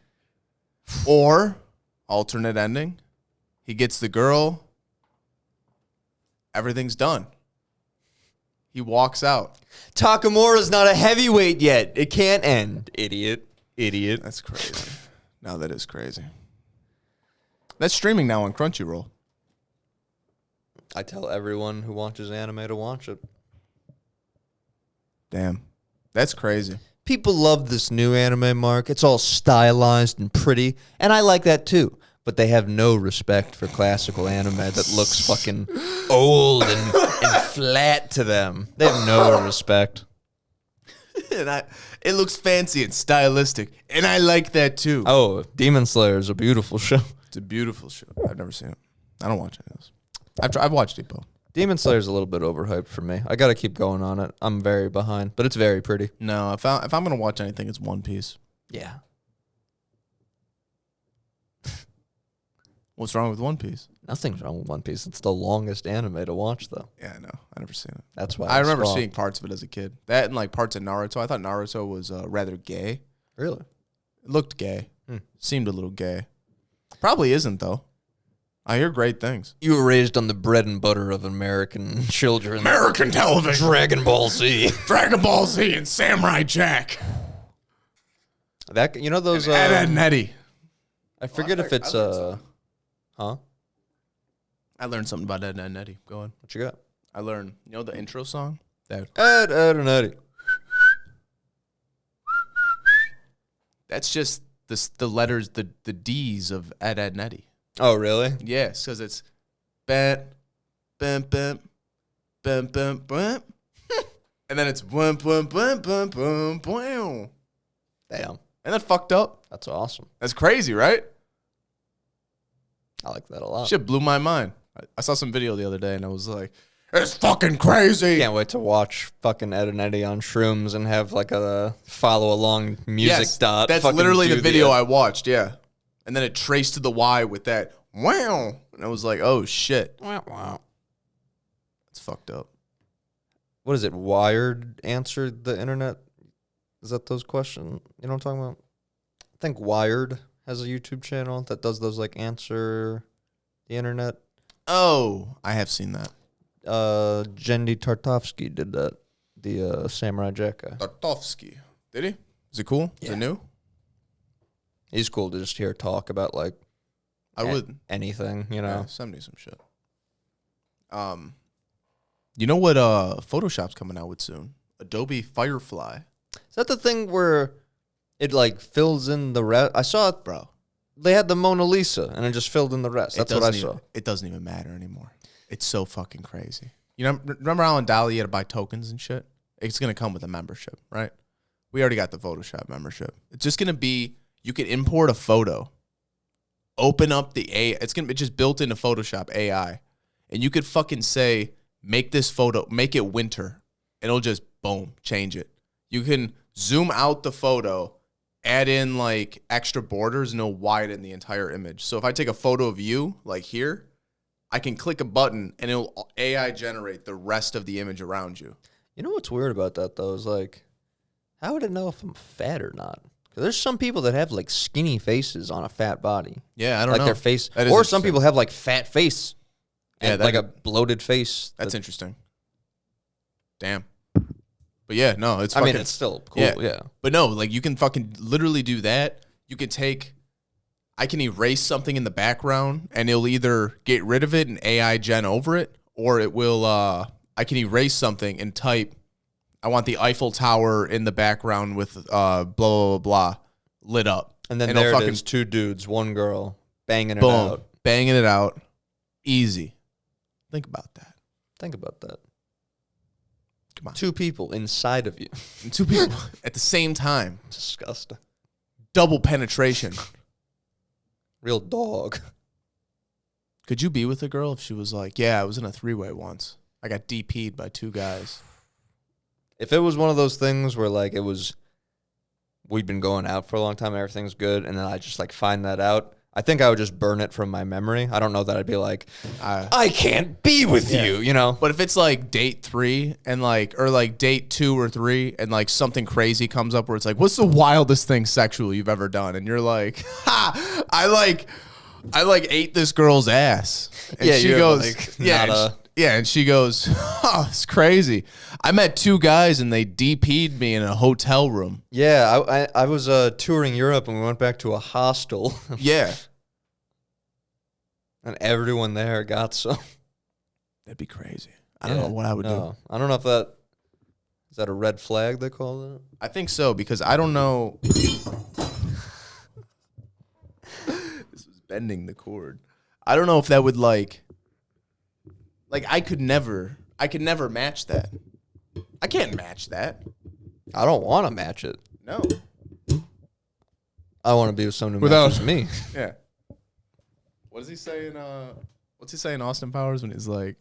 Or, alternate ending, he gets the girl, everything's done. He walks out. Takamura's not a heavyweight yet. It can't end. Idiot. Idiot. That's crazy. No, that is crazy. That's streaming now on Crunchyroll. I tell everyone who watches anime to watch it. Damn. That's crazy. People love this new anime, Mark. It's all stylized and pretty, and I like that too. But they have no respect for classical anime that looks fucking old and flat to them. They have no respect. And it looks fancy and stylistic, and I like that too. Oh, Demon Slayer is a beautiful show. It's a beautiful show. I've never seen it. I don't watch any of those. I've watched Ippo. Demon Slayer's a little bit overhyped for me. I gotta keep going on it. I'm very behind, but it's very pretty. No, if I'm gonna watch anything, it's One Piece. Yeah. What's wrong with One Piece? Nothing's wrong with One Piece. It's the longest anime to watch, though. Yeah, I know. I never seen it. That's why I it's remember wrong. seeing parts of it as a kid. That and like parts of Naruto. I thought Naruto was rather gay. Really? It looked gay. Seemed a little gay. Probably isn't though. I hear great things. You were raised on the bread and butter of American children. American television. Dragon Ball Z. Dragon Ball Z and Samurai Jack. That those Ed, Ed and Eddie. I forget if it's huh? I learned something about Ed, Ed and Eddie. Go on. What you got? I learned, the intro song? Ed, and Eddie. That's just the letters, the D's of Ed, Ed and Eddie. Oh, really? Yes, because it's bam, bam, bam, bam, bam, bam. And then it's boom, boom, boom, boom, boom, boom. Damn. And that fucked up. That's awesome. That's crazy, right? I like that a lot. Shit blew my mind. I saw some video the other day and I was like, it's fucking crazy. Can't wait to watch fucking Ed and Eddie on shrooms and have like a follow along music dot. That's fucking literally do the video I watched, yeah. And then it traced to the Y with that wow. And I was like, oh shit. Wow. It's fucked up. What is it? Wired answered the internet? Is that those questions? You know what I'm talking about? I think Wired has a YouTube channel that does those like answer the internet. Oh, I have seen that. Jendi Tartovsky did that. The Samurai Jack guy. Tartovsky. Did he? Is it cool? Is Yeah. it new? He's cool to just hear talk about like I would. anything, you know. Yeah, send me some shit. You know what Photoshop's coming out with soon? Adobe Firefly. Is that the thing where it like fills in the rest? I saw it, bro. They had the Mona Lisa, and it just filled in the rest. That's what I saw. It doesn't even matter anymore. It's so fucking crazy. You know, remember how in Dali you had to buy tokens and shit? It's going to come with a membership, right? We already got the Photoshop membership. It's just going to be, you can import a photo, open up the AI. It's going to be just built into Photoshop AI. And you could fucking say, make this photo, make it winter. And it'll just, boom, change it. You can zoom out the photo, add in like extra borders, and it'll widen the entire image. So if I take a photo of you, like here, I can click a button and it'll AI generate the rest of the image around you. You know what's weird about that though is like, how would it know if I'm fat or not? Because there's some people that have like skinny faces on a fat body. Yeah, I don't like know. Their face, or some people have like fat face, and like a bloated face. That's interesting. Damn. But yeah, no, it's. Fucking, I mean, it's still cool. Yeah. But no, like you can fucking literally do that. You can take. I can erase something in the background, and it'll either get rid of it and AI gen over it, or it will. I can erase something and type. I want the Eiffel Tower in the background with blah blah blah lit up, and then there it is, 2 dudes, 1 girl, banging it out, banging it out, easy. Think about that. Think about that. Come on, 2 people inside of you, and 2 people at the same time. Disgusting. Double penetration. Real dog. Could you be with a girl if she was like, yeah, I was in a 3-way once. I got DP'd by 2 guys. If it was one of those things where like it was, we'd been going out for a long time and everything's good, and then I just like find that out, I think I would just burn it from my memory. I don't know that I'd be like, I can't be with you, you know? But if it's like date 3 and like, or like date 2 or 3 and like something crazy comes up where it's like, what's the wildest thing sexual you've ever done? And you're like, ha, I ate this girl's ass. And she goes, like, and she goes, oh, it's crazy. I met 2 guys and they DP'd me in a hotel room. Yeah, I was touring Europe and we went back to a hostel. Yeah. And everyone there got some. That'd be crazy. I don't know what I would do. I don't know if is that a red flag they call that? I think so, because I don't know. This was bending the cord. I don't know if that would like I could never match that. I can't match that. I don't want to match it. No. I want to be with someone who matches me. Yeah. What does he say in what's he say in Austin Powers when he's like,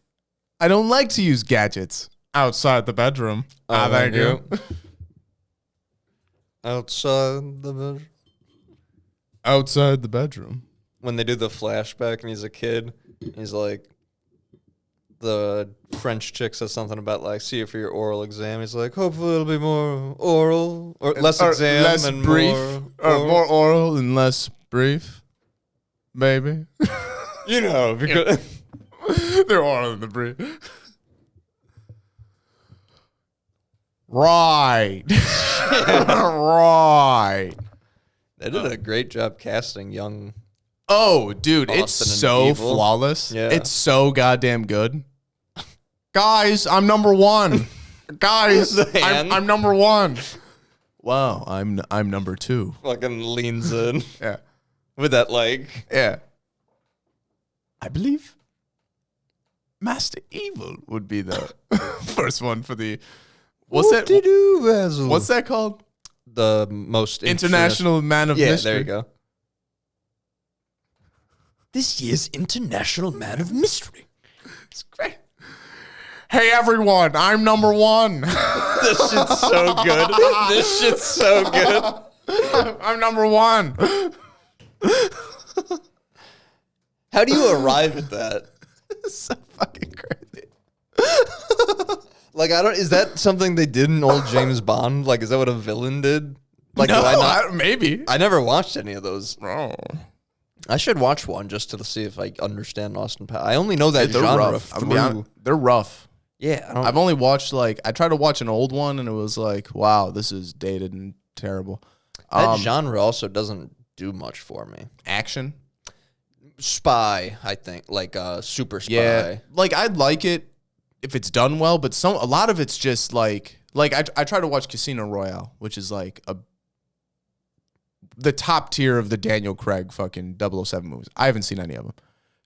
I don't like to use gadgets outside the bedroom. Thank you. Outside the bedroom. Outside the bedroom. When they do the flashback and he's a kid, he's like, the French chick says something about like, see you for your oral exam. He's like, hopefully it'll be more oral or less exam less and brief, more oral and less brief, maybe. You know, because they're oral and the brief. Right. Right. They did a great job casting young. Oh, dude, Austin it's so flawless. Yeah. It's so goddamn good. Guys, I'm number 1. Guys, I'm number 1. Wow, I'm number 2. Fucking leans in. Yeah. With that like. Yeah. I believe Master Evil would be the first one for the what's that called? The most International Man of Mystery. There you go. This year's International Man of Mystery. It's great. Hey everyone, I'm number 1. This shit's so good. This shit's so good. I'm number 1. How do you arrive at that? It's so fucking crazy. Like, is that something they did in old James Bond? Like, is that what a villain did? Like, no, maybe. I never watched any of those. Oh. I should watch one just to see if I understand Austin Powers. I only know that they're genre rough. through. They're rough. Yeah. I've only watched, like, I tried to watch an old one, and it was like, wow, this is dated and terrible. That genre also doesn't do much for me. Action? Spy, I think. Like, super spy. Yeah. Like, I'd like it if it's done well, but a lot of it's just like I try to watch Casino Royale, which is like the top tier of the Daniel Craig fucking 007 movies. I haven't seen any of them.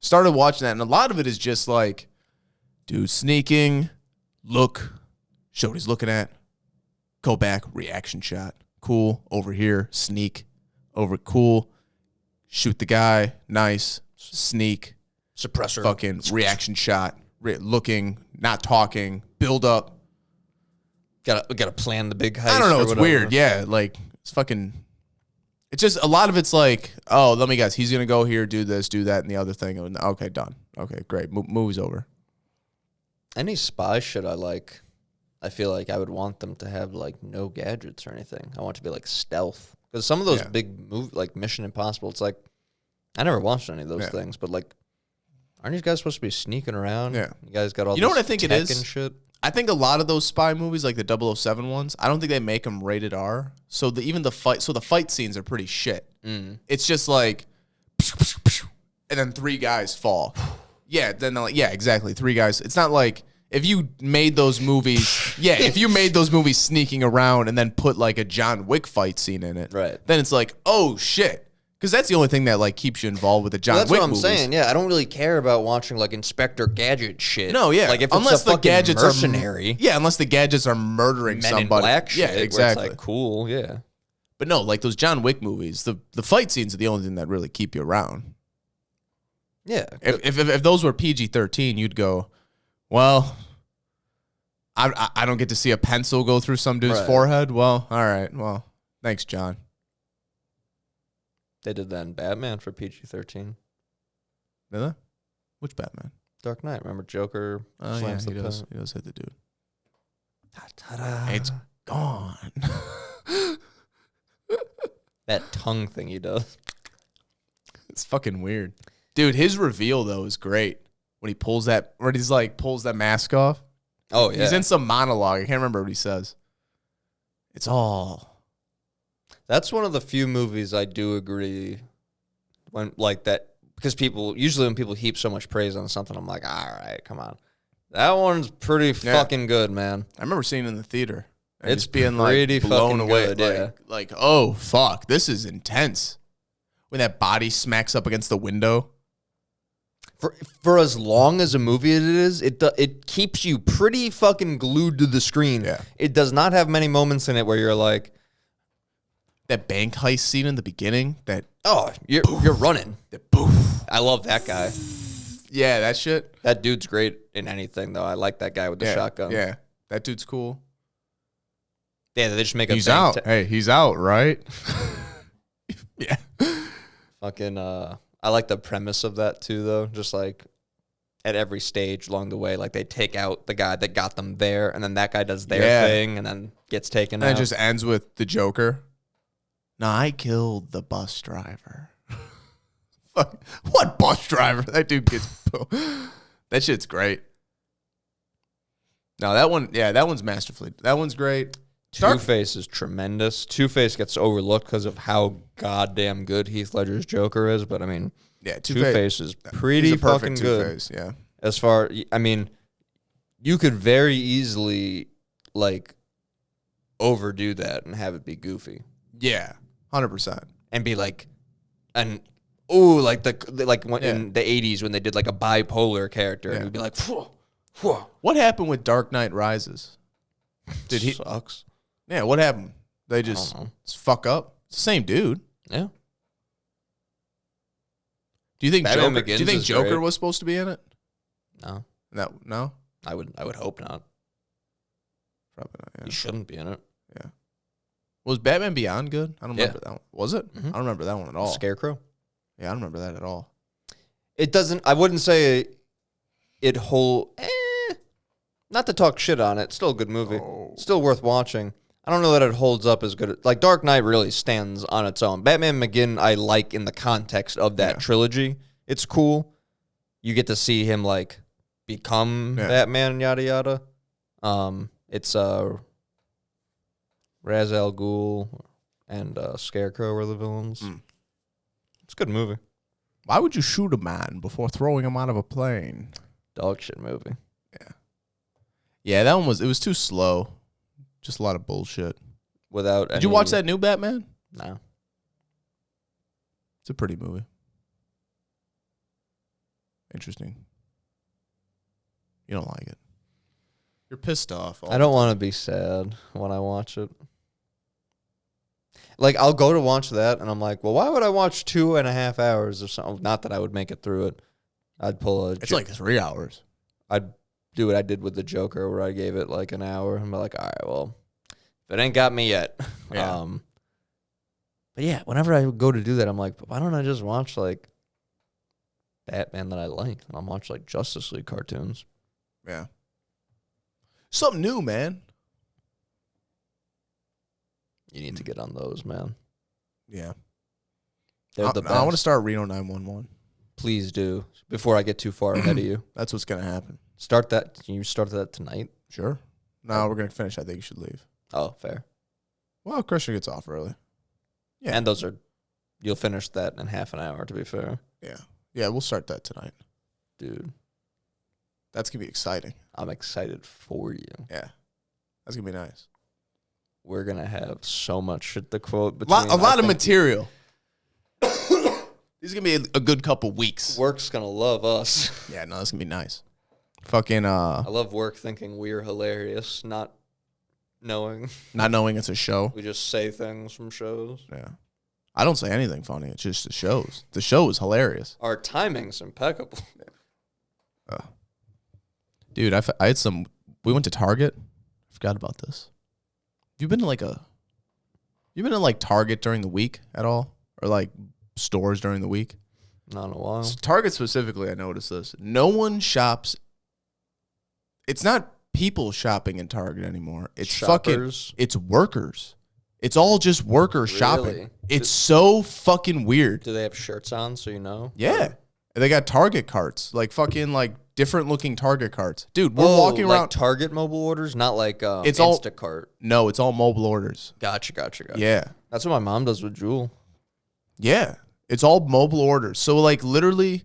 Started watching that, and a lot of it is just like, dude sneaking, show what he's looking at, go back, reaction shot, cool, over here, sneak, over, cool, shoot the guy, nice, sneak, suppressor, fucking reaction shot, looking, not talking, build up. Gotta plan the big heist. I don't know, it's weird, yeah, like, it's fucking... It's just a lot of it's like, oh, let me guess. He's going to go here, do this, do that, and the other thing. Okay, done. Okay, great. Movie's over. Any spy shit I like, I feel like I would want them to have like no gadgets or anything. I want it to be like stealth. Because some of those big movies, like Mission Impossible, it's like, I never watched any of those things, but like, aren't these guys supposed to be sneaking around? Yeah. You guys got all You know what I think it is? and shit? I think a lot of those spy movies, like the 007 ones, I don't think they make them rated R. So the fight scenes are pretty shit. It's just like, and then 3 guys fall. Yeah, then they're like, yeah, exactly, 3 guys. It's not like if you made those movies, if you made those movies sneaking around and then put like a John Wick fight scene in it, right? Then it's like, oh shit. Because that's the only thing that like keeps you involved with the John Wick movies. That's what I'm saying. Yeah, I don't really care about watching like Inspector Gadget shit. No, yeah. Like if unless the gadgets mercenary, unless the gadgets are murdering Men somebody. in Black shit, yeah, exactly. Where it's like cool, yeah. But no, like those John Wick movies, the fight scenes are the only thing that really keep you around. Yeah. If those were PG-13, you'd go, well, I don't get to see a pencil go through some dude's forehead. Well, all right. Well, thanks, John. They did that in Batman for PG-13. Did they? Which Batman? Dark Knight. Remember Joker slams the pen? He does hit the dude. Ta-da. It's gone. That tongue thing he does. It's fucking weird. Dude, his reveal, though, is great. When he pulls that mask off. Oh, yeah. He's in some monologue. I can't remember what he says. It's all... That's one of the few movies I do agree when like that, because usually when people heap so much praise on something, I'm like, all right, come on. That one's pretty fucking good, man. I remember seeing it in the theater. And it's just being pretty like blown fucking away. good, like, oh, fuck, this is intense. When that body smacks up against the window. For as long as a movie it is, it keeps you pretty fucking glued to the screen. Yeah. It does not have many moments in it where you're like, that bank heist scene in the beginning, you're running. Poof. I love that guy. Yeah, that shit. That dude's great in anything, though. I like that guy with the shotgun. Yeah, that dude's cool. Yeah, they just make a... He's out. Hey, he's out, right? Yeah. Fucking, I like the premise of that, too, though. Just like, at every stage along the way, like, they take out the guy that got them there, and then that guy does their thing, and then gets taken out. And it just ends with the Joker. No, I killed the bus driver. What bus driver? That dude gets... That shit's great. No, that one's masterfully. That one's great. Two-Face is tremendous. Two-Face gets overlooked because of how goddamn good Heath Ledger's Joker is, but I mean, yeah, Two-Face is pretty fucking good. Two-Face, yeah. As far, I mean, you could very easily like overdo that and have it be goofy. Yeah, 100%. And be like, in the 80s when they did like a bipolar character, and you'd be like, whoa. What happened with Dark Knight Rises? Did he sucks? Yeah, what happened? They just fuck up. It's the same dude. Yeah. Do you think Batman Joker? Begins Do you think is Joker great. was supposed to be in it? No. No. I would hope not. Probably not. Yeah. He shouldn't be in it. Yeah. Was Batman Beyond good? I don't remember that one. Was it? Mm-hmm. I don't remember that one at all. Scarecrow. Yeah, I don't remember that at all. It doesn't. I wouldn't say it whole. Not to talk shit on it. Still a good movie. Oh. Still worth watching. I don't know that it holds up as good. Like Dark Knight really stands on its own. Batman Begins I like in the context of that trilogy. It's cool. You get to see him like become Batman and yada yada. It's Ra's al Ghul and Scarecrow are the villains. It's a good movie. Why would you shoot a man before throwing him out of a plane? Dog shit movie. Yeah. Yeah, that one was. It was too slow. Just a lot of bullshit. Without. Did you watch that new Batman? No. It's a pretty movie. Interesting. You don't like it. You're pissed off. I don't want to be sad when I watch it. Like, I'll go to watch that, and I'm like, well, why would I watch 2.5 hours of something? Not that I would make it through it. I'd pull a... It's like 3 hours. I'd do what I did with the Joker, where I gave it like an hour. I'm like, all right, well, if it ain't got me yet. Yeah. But yeah, whenever I go to do that, I'm like, why don't I just watch, like, Batman that I like? And I'll watch, like, Justice League cartoons. Yeah. Something new, man. You need to get on those, man. Yeah. They're the best. I want to start Reno 911. Please do, before I get too far ahead of you. That's what's going to happen. Start that. Can you start that tonight? Sure. No, we're going to finish. I think you should leave. Oh, fair. Well, Christian gets off early. Yeah. And those are, you'll finish that in half an hour, to be fair. Yeah. Yeah, we'll start that tonight. Dude. That's going to be exciting. I'm excited for you. Yeah. That's going to be nice. We're going to have so much shit to quote. A lot of material. This is going to be a good couple weeks. Work's going to love us. Yeah, no, that's going to be nice. Fucking, I love work thinking we're hilarious, not knowing. Not knowing it's a show. We just say things from shows. Yeah. I don't say anything funny. It's just the shows. The show is hilarious. Our timing's impeccable. Dude, I had some... We went to Target. I forgot about this. You've been to like Target during the week at all? Or like stores during the week? Not in a while. Target specifically, I noticed this. No one shops. It's not people shopping in Target anymore. It's Shoppers. It's workers. It's all just workers shopping. Really? It's so fucking weird. Do they have shirts on so you know? Yeah. They got Target carts. Like fucking like different looking Target carts. Dude, we're Oh, walking like around. Target mobile orders, not like It's all- Instacart. No, it's all mobile orders. Gotcha. Yeah. That's what my mom does with Jewel. Yeah. It's all mobile orders. So like literally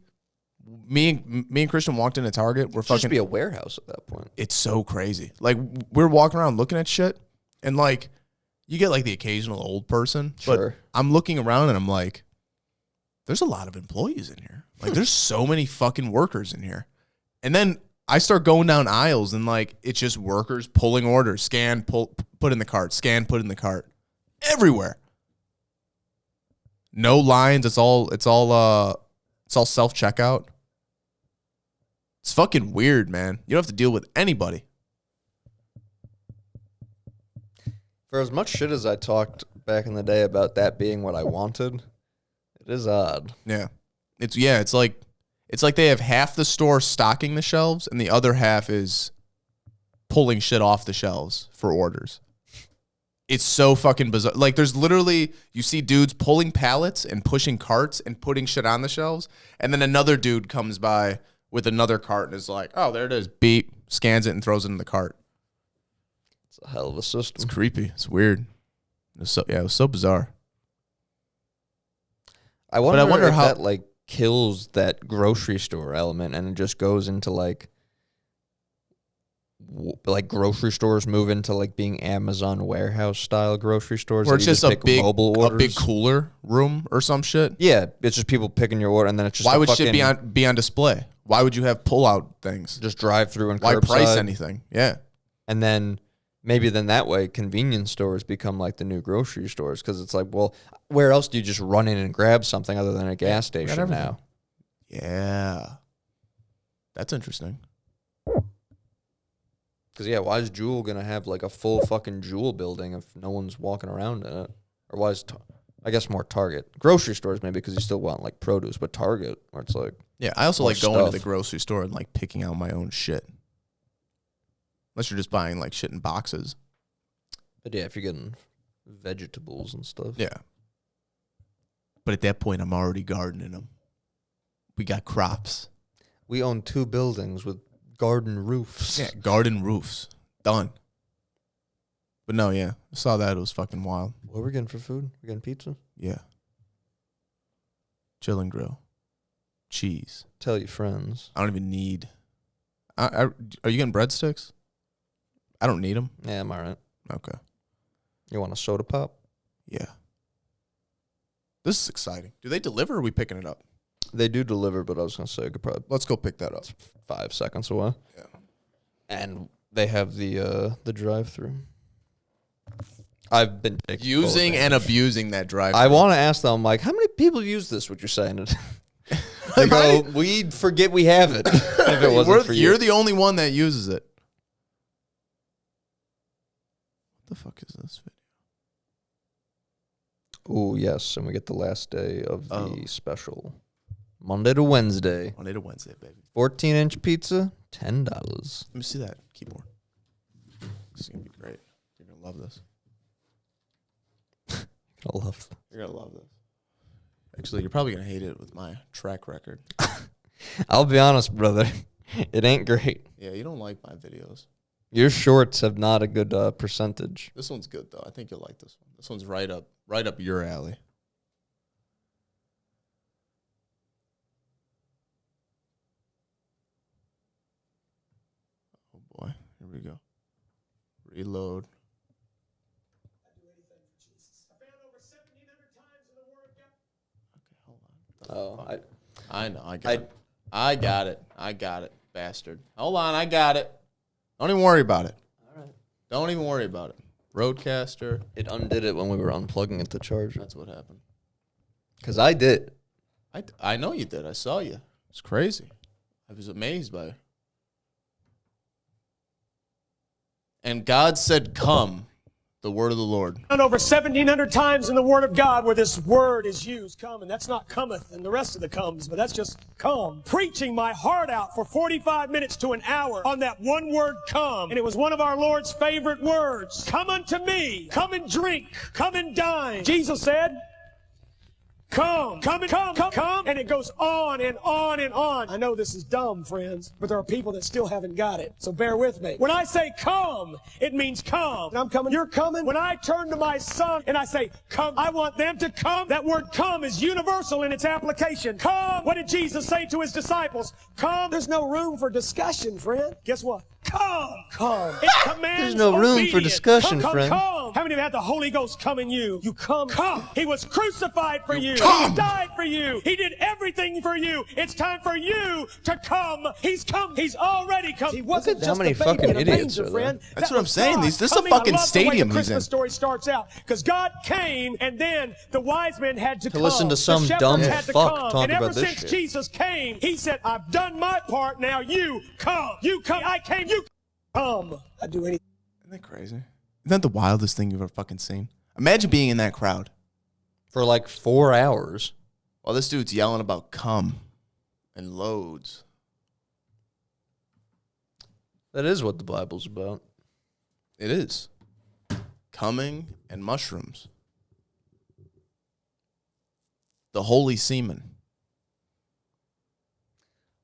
me and Christian walked into Target. We're Just fucking be a warehouse at that point. It's so crazy. Like we're walking around looking at shit and like you get like the occasional old person, Sure. but I'm looking around and I'm like there's a lot of employees in here. Like there's so many fucking workers in here. And then I start going down aisles and like it's just workers pulling orders, scan, pull, put in the cart, scan, put in the cart. Everywhere. No lines, it's all self-checkout. It's fucking weird, man. You don't have to deal with anybody. For as much shit as I talked back in the day about that being what I wanted, it is odd. Yeah. It's like they have half the store stocking the shelves and the other half is pulling shit off the shelves for orders. It's so fucking bizarre. Like there's literally, you see dudes pulling pallets and pushing carts and putting shit on the shelves. And then another dude comes by with another cart and is like, oh, there it is. Beep, scans it and throws it in the cart. It's a hell of a system. It's creepy. It's weird. It was so bizarre. I wonder if how that like kills that grocery store element and it just goes into like grocery stores move into like being Amazon warehouse style grocery stores where it's just pick mobile orders. a big cooler room or some shit. Yeah, it's just people picking your order and then it's just why would shit be on display? Why would you have pull-out things? just drive through and Why curbside. price anything? Yeah. And then maybe then that way convenience stores become like the new grocery stores because it's like, well, where else do you just run in and grab something other than a gas station everything. now? Yeah. That's interesting. Because, yeah, why is Jewel going to have like a full fucking Jewel building if no one's walking around in it? Or why is, I guess, more Target? Grocery stores maybe because you still want like produce, but Target where it's like. Yeah, I also more like going to the stuff. grocery store and like picking out my own shit. Unless you're just buying like shit in boxes. But yeah, if you're getting vegetables and stuff. Yeah. But at that point, I'm already gardening them. We got crops. We own 2 buildings with garden roofs. Yeah, garden roofs. Done. But no, yeah. I saw that. It was fucking wild. What are we getting for food? We getting pizza? Yeah. Chill and grill. Cheese. Tell your friends. I don't even need... are you getting breadsticks? I don't need them. Yeah, I'm all right. Okay. You want a soda pop? Yeah. This is exciting. Do they deliver or are we picking it up? They do deliver, but I was going to say I could probably Let's go pick that up. 5 seconds away. Yeah. And they have the drive-through. I've been Using and abusing that drive. I want to ask them, like, how many people use this, what you're saying? They go, we'd forget we have it if it wasn't for you. You're the only one that uses it. What the fuck is this video? Oh, yes, and we get the last day of the special. Monday to Wednesday. Monday to Wednesday, baby. 14-inch pizza, $10. Let me see that keyboard. This is going to be great. You're going to love this. You're going to love this. Actually, you're probably going to hate it with my track record. I'll be honest, brother. It ain't great. Yeah, you don't like my videos. Your shorts have not a good percentage. This one's good, though. I think you'll like this one. This one's right up your alley. Oh, boy. Here we go. Reload. Oh, I know. I got it. I got it, bastard. Hold on. I got it. Don't even worry about it. All right. Don't even worry about it. Roadcaster. It undid it when we were unplugging it to charge. That's what happened. Because I did. I know you did. I saw you. It's crazy. I was amazed by it. And God said, come, the word of the Lord. And over 1,700 times in the Word of God where this word is used, come, and that's not cometh and the rest of the comes, but that's just come. Preaching my heart out for 45 minutes to an hour on that one word, come. And it was one of our Lord's favorite words. Come unto me. Come and drink. Come and dine. Jesus said, come, come, and come, and it goes on and on and on. I know this is dumb, friends, but there are people that still haven't got it, so bear with me. When I say come, it means come. And I'm coming, you're coming. When I turn to my son and I say come, I want them to come. That word come is universal in its application. Come. What did Jesus say to his disciples? Come. There's no room for discussion, friend. Guess what? Come. Come. It commands There's no room for obedience. discussion, Come, friend. Come. How many have had the Holy Ghost come in you? You come. Come. He was crucified for you. come. He died for you. He did everything for you. It's time for you to come. He's come. He's already come. He wasn't Look at how just many a baby fucking in a idiots manger, are there. friend. That's That what I'm was saying. God This is a coming. fucking I love the way stadium the he's in. Christmas story starts out because God came and then the wise men had to come. listen to some The shepherds dumb had to fuck come. talk and ever about this since shit. Jesus came, he said, I've done my part. Now you come. You come. I came. You come. I do anything. Isn't that crazy? Isn't that the wildest thing you've ever fucking seen? Imagine being in that crowd For like 4 hours. while this dude's yelling about cum and loads. That is what the Bible's about. It is. Coming and mushrooms. The holy semen.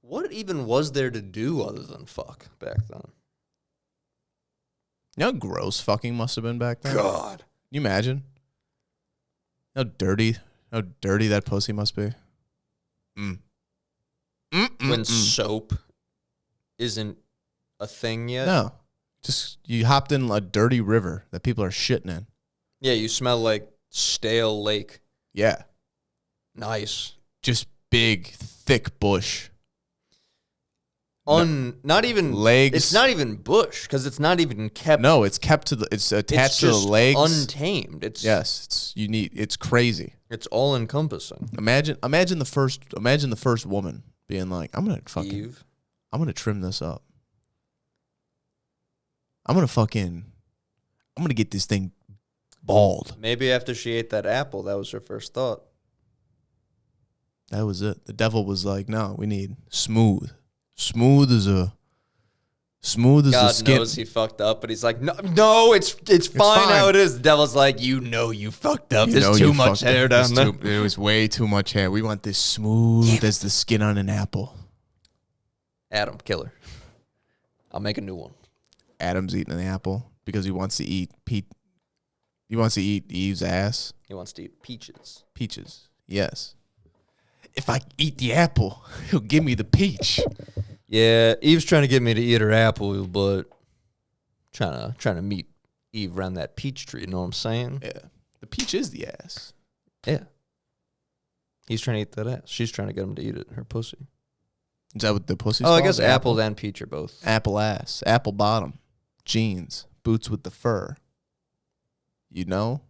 What even was there to do other than fuck back then? You know how gross fucking must have been back then? God. Can you imagine? How dirty that pussy must be. When soap isn't a thing yet. No. Just you hopped in a dirty river that people are shitting in. Yeah, you smell like stale lake. Yeah. Nice. Just big, thick bush. Not even Legs. It's not even bush because it's not even kept. No, it's kept to the. It's attached to the just legs. untamed. It's crazy. It's all encompassing. Imagine the first woman being like, I'm gonna trim this up. I'm gonna get this thing bald. Maybe after she ate that apple, that was her first thought. That was it. The devil was like, no, we need smooth. Smooth as the God skin. knows he fucked up, but he's like, no, it's fine how it is. The devil's like, you fucked up. There's too much hair down there. There was way too much hair. We want this smooth as the skin on an apple. Adam, killer. I'll make a new one. Adam's eating an apple because he wants to eat He wants to eat Eve's ass. He wants to eat peaches. Peaches. Yes. If I eat the apple, he'll give me the peach. Yeah, Eve's trying to get me to eat her apple, but trying to meet Eve around that peach tree. You know what I'm saying? Yeah. The peach is the ass. Yeah. He's trying to eat that ass. She's trying to get him to eat it. Her pussy. Is that what the pussy's Oh, I called? guess apples and peach are both. Apple ass, apple bottom, jeans, boots with the fur. You know?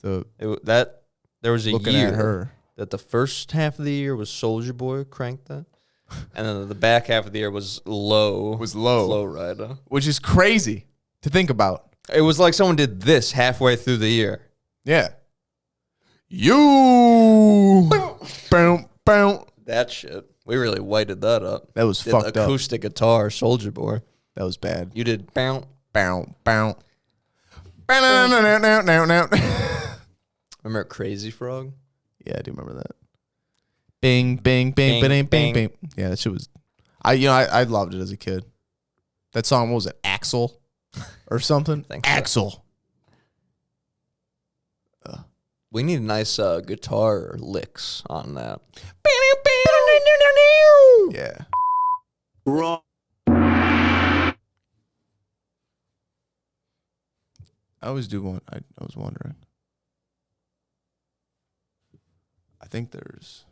There was a looking year at her. that the first half of the year was Soulja Boy, Crank That. And then the back half of the year was Low. Flow Rider. Which is crazy to think about. It was like someone did this halfway through the year. Yeah. You. Boom, boom. That shit. We really whited that up. That was Did fucked up. acoustic guitar, Soulja Boy. That was bad. You did bounce. Bow, bow. Now. Remember Crazy Frog? Yeah, I do remember that. Bing, bing, bing, bing, bing, bing. Yeah, that shit was. I loved it as a kid. That song, what was it? Axel, or something. Axel. We need nice guitar licks on that. Yeah. Wrong. I always do want. I was wondering. I think there's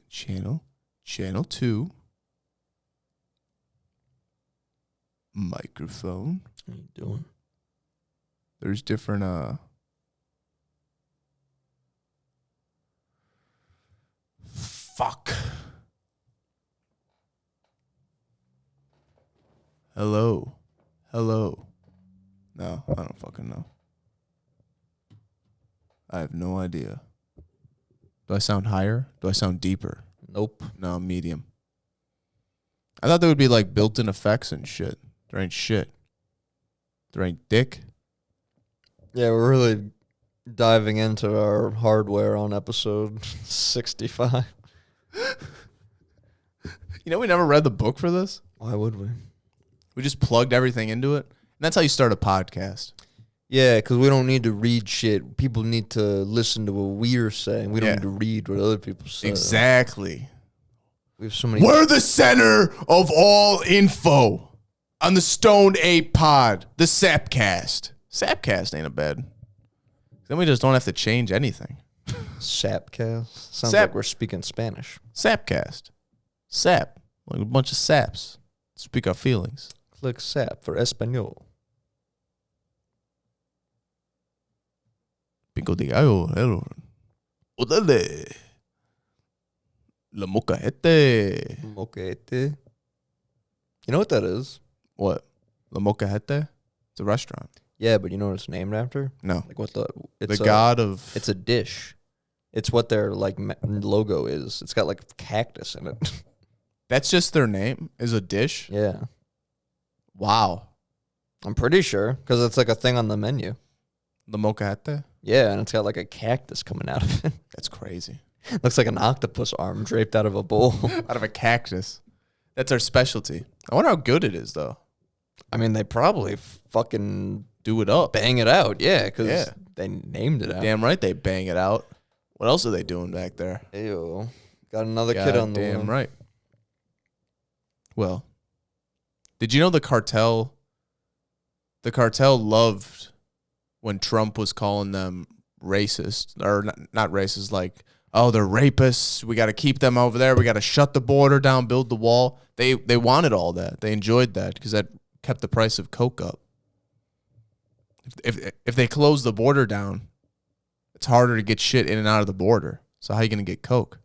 channel 2 microphone. What are you doing? There's different fuck. Hello. No, I don't fucking know. I have no idea. Do I sound higher? Do I sound deeper? Nope. No, medium. I thought there would be like built-in effects and shit. There ain't shit. There ain't dick. Yeah, we're really diving into our hardware on episode 65. You know, we never read the book for this. Why would we? We just plugged everything into it. And that's how you start a podcast. Yeah, because we don't need to read shit. People need to listen to what we're saying. We don't Yeah. need to read what other people say. Exactly. We have so many. We're the center of all info on the Stoned Ape Pod, the Sapcast. Sapcast ain't a bad. Then we just don't have to change anything. Sapcast? Sounds Sap. like we're speaking Spanish. Sapcast. Sap. Like a bunch of saps. Speak our feelings. Click Sap for Espanol. Pico de gallo. Hello. Odale. La Mocajete. Moquete. You know what that is? What? La Mocajete? It's a restaurant. Yeah, but you know what it's named after? No. Like what the... The god of... It's a dish. It's what their like logo is. It's got like a cactus in it. That's just their name? Is a dish? Yeah. Wow. I'm pretty sure because it's like a thing on the menu. La Mocajete? Yeah, and it's got like a cactus coming out of it. That's crazy. Looks like an octopus arm draped out of a bowl. Out of a cactus. That's our specialty. I wonder how good it is, though. I mean, they probably fucking Do it up. bang it out. Yeah, because Yeah. they named it out. Damn right they bang it out. What else are they doing back there? Ew. Got another kid on the Damn one. right. Well, did you know the cartel loved when Trump was calling them racist, or not racist, like, oh, they're rapists. We got to keep them over there. We got to shut the border down, build the wall. They wanted all that. They enjoyed that because that kept the price of coke up. If they close the border down, it's harder to get shit in and out of the border. So how are you going to get coke?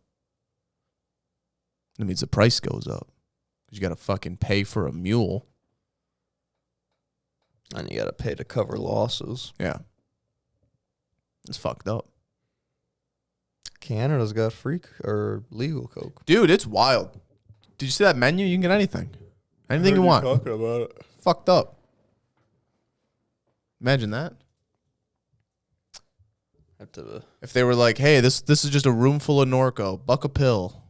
That means the price goes up. You got to fucking pay for a mule. And you got to pay to cover losses. Yeah. It's fucked up. Canada's got free or legal coke. Dude, it's wild. Did you see that menu? You can get anything. Anything you want. Talking about it. Fucked up. Imagine that. Have to, If they were like, hey, this is just a room full of Norco. Buck a pill.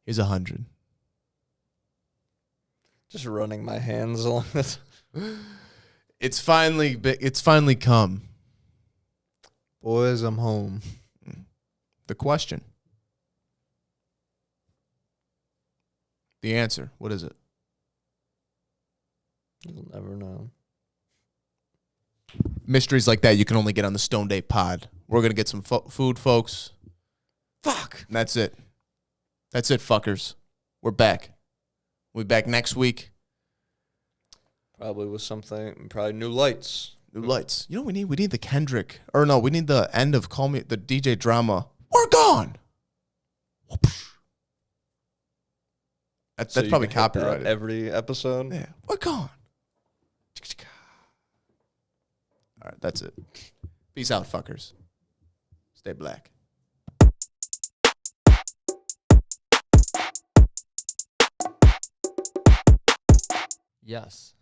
Here's 100. just running my hands along this. It's finally come. Boys, I'm home. The question. The answer. What is it? You'll never know. Mysteries like that you can only get on the Stone Date Pod. We're going to get some food, folks. Fuck. And that's it. That's it, fuckers. We're back. We'll be back next week. Probably with something, probably new lights. New lights. You know what we need? We need the Kendrick. Or no, we need the end of Call Me, the DJ drama. We're gone. That's So you probably can hit that copyrighted. every episode. Yeah, we're gone. All right, that's it. Peace out, fuckers. Stay black. Yes.